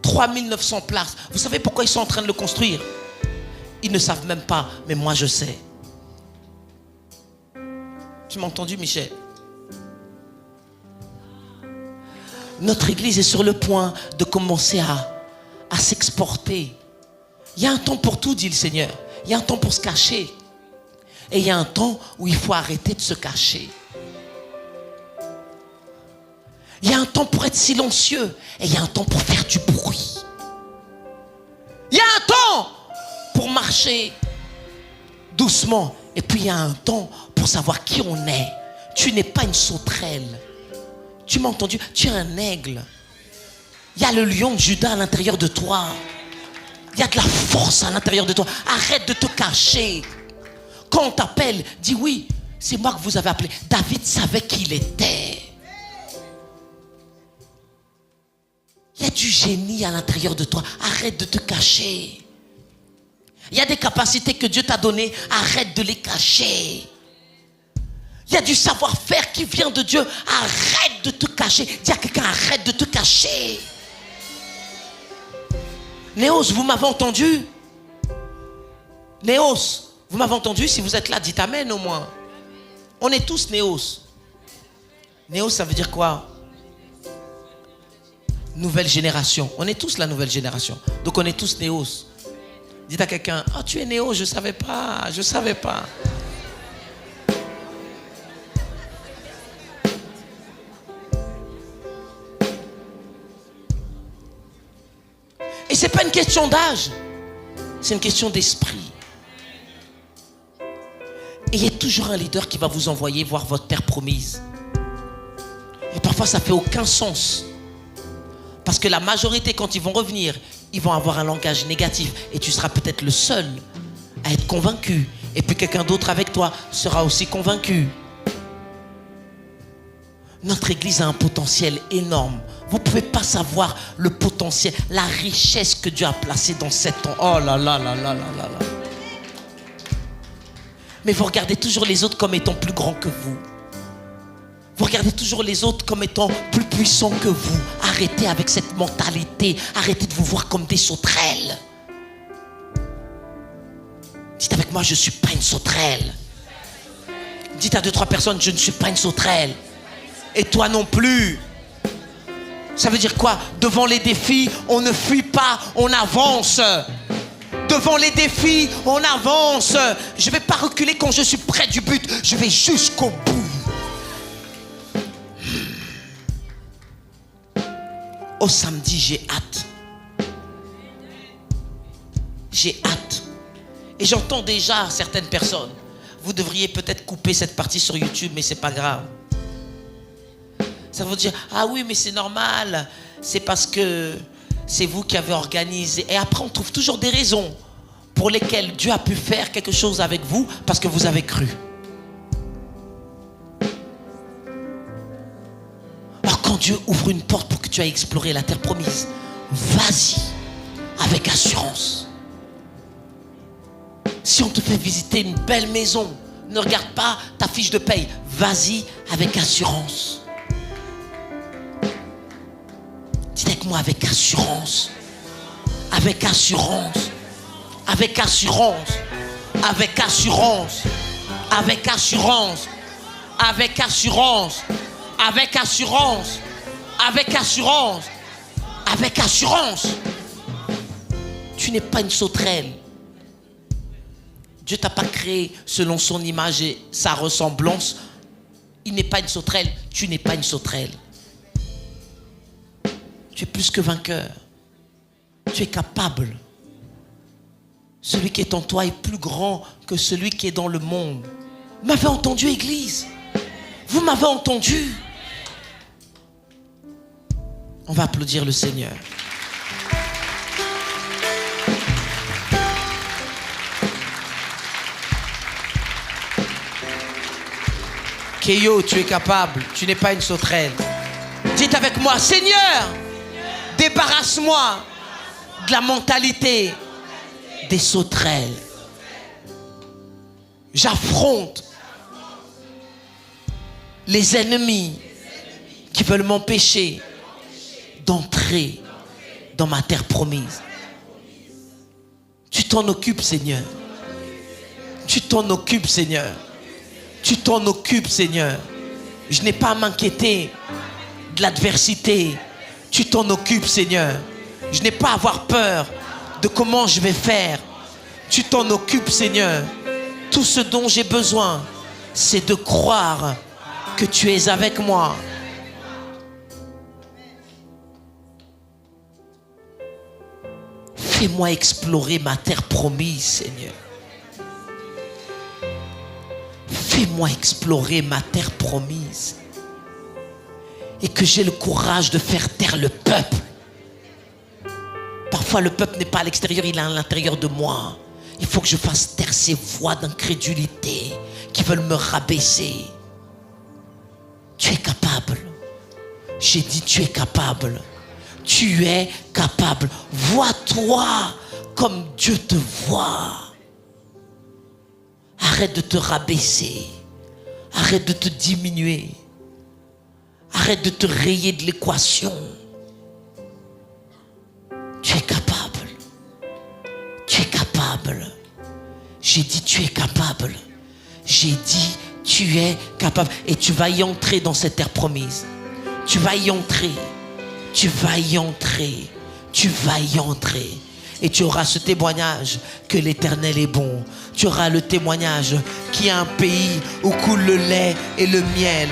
Speaker 1: 3900 places. Vous savez pourquoi ils sont en train de le construire? Ils ne savent même pas, mais moi je sais. Tu m'as entendu, Michel? Notre église est sur le point de commencer à s'exporter. Il y a un temps pour tout, dit le Seigneur. Il y a un temps pour se cacher. Et il y a un temps où il faut arrêter de se cacher. Il y a un temps pour être silencieux. Et il y a un temps pour faire du bruit. Il y a un temps pour marcher doucement. Et puis il y a un temps pour savoir qui on est. Tu n'es pas une sauterelle. Tu m'as entendu? Tu es un aigle. Il y a le lion de Juda à l'intérieur de toi. Il y a de la force à l'intérieur de toi. Arrête de te cacher. Quand on t'appelle, dis oui, c'est moi que vous avez appelé. David savait qui il était. Il y a du génie à l'intérieur de toi. Arrête de te cacher. Il y a des capacités que Dieu t'a données. Arrête de les cacher. Il y a du savoir-faire qui vient de Dieu. Arrête de te cacher. Dis à quelqu'un, arrête de te cacher. Néos, vous m'avez entendu? Néos, vous m'avez entendu? Si vous êtes là, dites amen au moins. On est tous néos. Néos, ça veut dire quoi? Nouvelle génération. On est tous la nouvelle génération. Donc on est tous néos. Dites à quelqu'un, oh tu es néo, je savais pas. Et c'est pas une question d'âge, c'est une question d'esprit. Et il y a toujours un leader qui va vous envoyer voir votre terre promise. Et parfois ça fait aucun sens. Parce que la majorité, quand ils vont revenir, ils vont avoir un langage négatif. Et tu seras peut-être le seul à être convaincu. Et puis quelqu'un d'autre avec toi sera aussi convaincu. Notre église a un potentiel énorme. Vous ne pouvez pas savoir le potentiel, la richesse que Dieu a placée dans cet temps. Oh là là là là là là là. Mais vous regardez toujours les autres comme étant plus grands que vous. Vous regardez toujours les autres comme étant plus puissants que vous. Arrêtez avec cette mentalité. Arrêtez de vous voir comme des sauterelles. Dites avec moi, je ne suis pas une sauterelle. Dites à 2-3 personnes, je ne suis pas une sauterelle. Et toi non plus. Ça veut dire quoi? Devant les défis, on ne fuit pas, on avance. Devant les défis, on avance. Je ne vais pas reculer quand je suis près du but. Je vais jusqu'au bout. Au samedi, j'ai hâte. J'ai hâte. Et j'entends déjà certaines personnes. Vous devriez peut-être couper cette partie sur YouTube, mais c'est pas grave. Ça va vous dire, ah oui, mais c'est normal. C'est parce que c'est vous qui avez organisé. Et après, on trouve toujours des raisons pour lesquelles Dieu a pu faire quelque chose avec vous parce que vous avez cru. Alors quand Dieu ouvre une porte pour que tu ailles explorer la terre promise, vas-y avec assurance. Si on te fait visiter une belle maison, ne regarde pas ta fiche de paye. Vas-y avec assurance. Dites avec moi, avec assurance. Avec assurance. Avec assurance. Avec assurance. Avec assurance. Avec assurance. Avec assurance. Avec assurance. Avec assurance. Tu n'es pas une sauterelle. Dieu t'a pas créé selon son image et sa ressemblance. Il n'est pas une sauterelle. Tu n'es pas une sauterelle. Tu es plus que vainqueur. Tu es capable. Celui qui est en toi est plus grand que celui qui est dans le monde. Vous m'avez entendu, Église? Vous m'avez entendu? On va applaudir le Seigneur. Keyo, tu es capable. Tu n'es pas une sauterelle. Dites avec moi, Seigneur, débarrasse-moi de la mentalité des sauterelles. J'affronte les ennemis qui veulent m'empêcher d'entrer dans ma terre promise. Tu t'en occupes, Seigneur. Tu t'en occupes, Seigneur. Tu t'en occupes, Seigneur. Je n'ai pas à m'inquiéter de l'adversité. Tu t'en occupes, Seigneur. Je n'ai pas à avoir peur de comment je vais faire. Tu t'en occupes, Seigneur. Tout ce dont j'ai besoin, c'est de croire que tu es avec moi. Fais-moi explorer ma terre promise, Seigneur. Fais-moi explorer ma terre promise. Et que j'ai le courage de faire taire le peuple. Parfois, le peuple n'est pas à l'extérieur, il est à l'intérieur de moi. Il faut que je fasse taire ces voix d'incrédulité qui veulent me rabaisser. Tu es capable. J'ai dit tu es capable. Tu es capable. Vois-toi comme Dieu te voit. Arrête de te rabaisser. Arrête de te diminuer. Arrête de te rayer de l'équation. Tu es capable. Tu es capable. J'ai dit tu es capable. J'ai dit Tu es capable. Et tu vas y entrer dans cette terre promise. Tu vas y entrer. Tu vas y entrer. Tu vas y entrer. Et tu auras ce témoignage que l'Éternel est bon. Tu auras le témoignage qu'il y a un pays où coule le lait et le miel.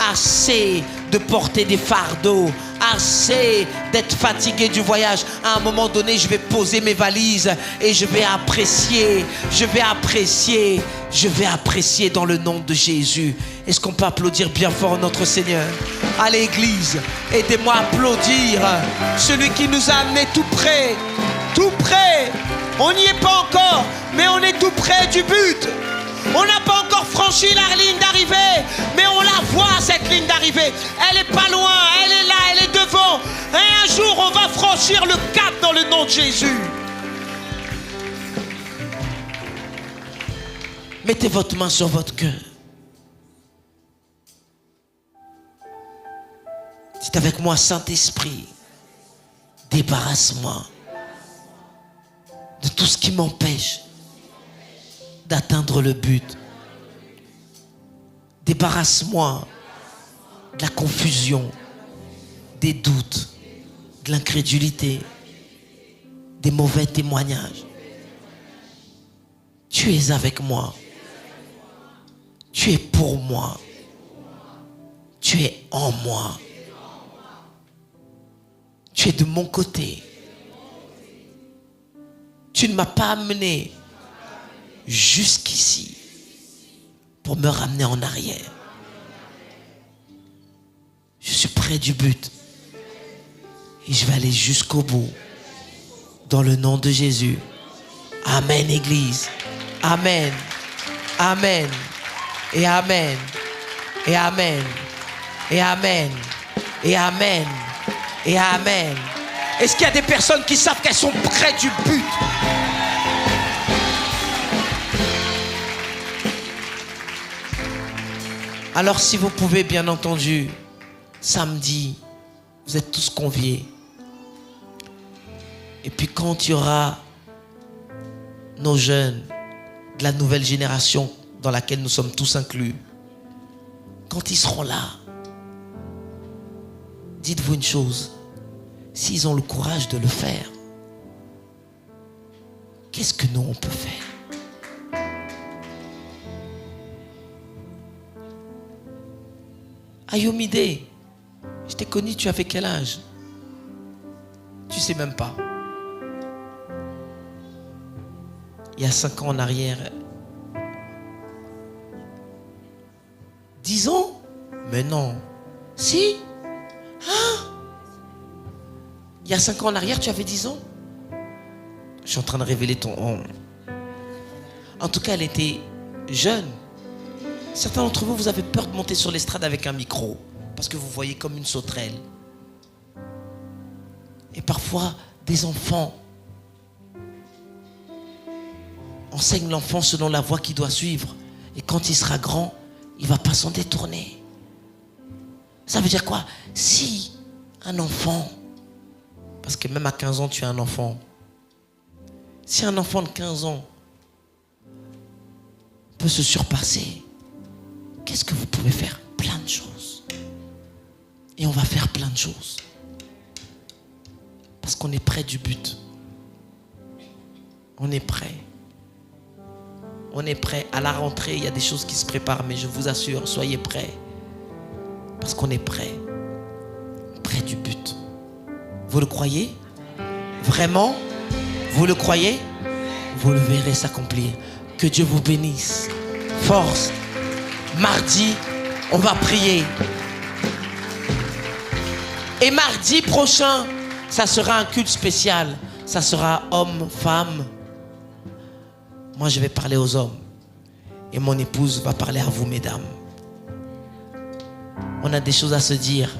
Speaker 1: Assez de porter des fardeaux. Assez d'être fatigué du voyage. À un moment donné, je vais poser mes valises et je vais apprécier. Je vais apprécier. Je vais apprécier dans le nom de Jésus. Est-ce qu'on peut applaudir bien fort notre Seigneur? À l'église, aidez-moi à applaudir celui qui nous a amenés tout près. Tout près. On n'y est pas encore, mais on est tout près du but. On n'a pas encore franchi la ligne d'arrivée, mais on la voit, cette ligne d'arrivée. Elle est pas loin, elle est là, elle est devant. Et un jour, on va franchir le cap dans le nom de Jésus. Mettez votre main sur votre cœur. Dites avec moi, Saint-Esprit, débarrasse-moi de tout ce qui m'empêche d'atteindre le but. Débarrasse-moi de la confusion, des doutes, de l'incrédulité, des mauvais témoignages. Tu es avec moi. Tu es pour moi. Tu es en moi. Tu es de mon côté. Tu ne m'as pas amené jusqu'ici pour me ramener en arrière. Je suis près du but et je vais aller jusqu'au bout dans le nom de Jésus. Amen, Église. Amen. Amen. Et Amen. Et Amen. Et Amen. Et Amen. Et Amen. Est-ce qu'il y a des personnes qui savent qu'elles sont près du but? Alors si vous pouvez, bien entendu, samedi, vous êtes tous conviés. Et puis quand il y aura nos jeunes de la nouvelle génération dans laquelle nous sommes tous inclus, quand ils seront là, dites-vous une chose, s'ils ont le courage de le faire, qu'est-ce que nous on peut faire? Ayomide, je t'ai connu, tu avais quel âge? Tu sais même pas. Il y a 5 ans en arrière. 10 ans? Mais non. Si? Hein? Il y a 5 ans en arrière, tu avais 10 ans? Je suis en train de révéler ton... En tout cas, elle était jeune. Certains d'entre vous, vous avez peur de monter sur l'estrade avec un micro parce que vous voyez comme une sauterelle. Et parfois, des enfants enseignent l'enfant selon la voie qu'il doit suivre. Et quand il sera grand, il ne va pas s'en détourner. Ça veut dire quoi? Si un enfant, parce que même à 15 ans, tu es un enfant. Si un enfant de 15 ans peut se surpasser, qu'est-ce que vous pouvez faire? Plein de choses. Et on va faire plein de choses. Parce qu'on est près du but. On est prêt. On est prêt. À la rentrée, il y a des choses qui se préparent, mais je vous assure, soyez prêts. Parce qu'on est prêt. Près du but. Vous le croyez? Vraiment? Vous le croyez? Vous le verrez s'accomplir. Que Dieu vous bénisse. Force. Mardi, on va prier. Et mardi prochain, ça sera un culte spécial. Ça sera homme, femme. Moi, je vais parler aux hommes. Et mon épouse va parler à vous, mesdames. On a des choses à se dire.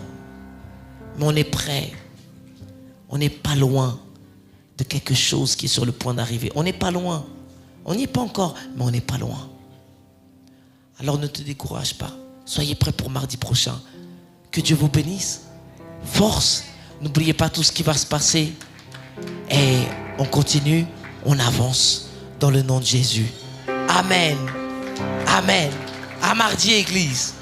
Speaker 1: Mais on est prêt. On n'est pas loin de quelque chose qui est sur le point d'arriver. On n'est pas loin. On n'y est pas encore, mais on n'est pas loin. Alors ne te décourage pas. Soyez prêts pour mardi prochain. Que Dieu vous bénisse. Force. N'oubliez pas tout ce qui va se passer. Et on continue, on avance dans le nom de Jésus. Amen. Amen. À mardi, église.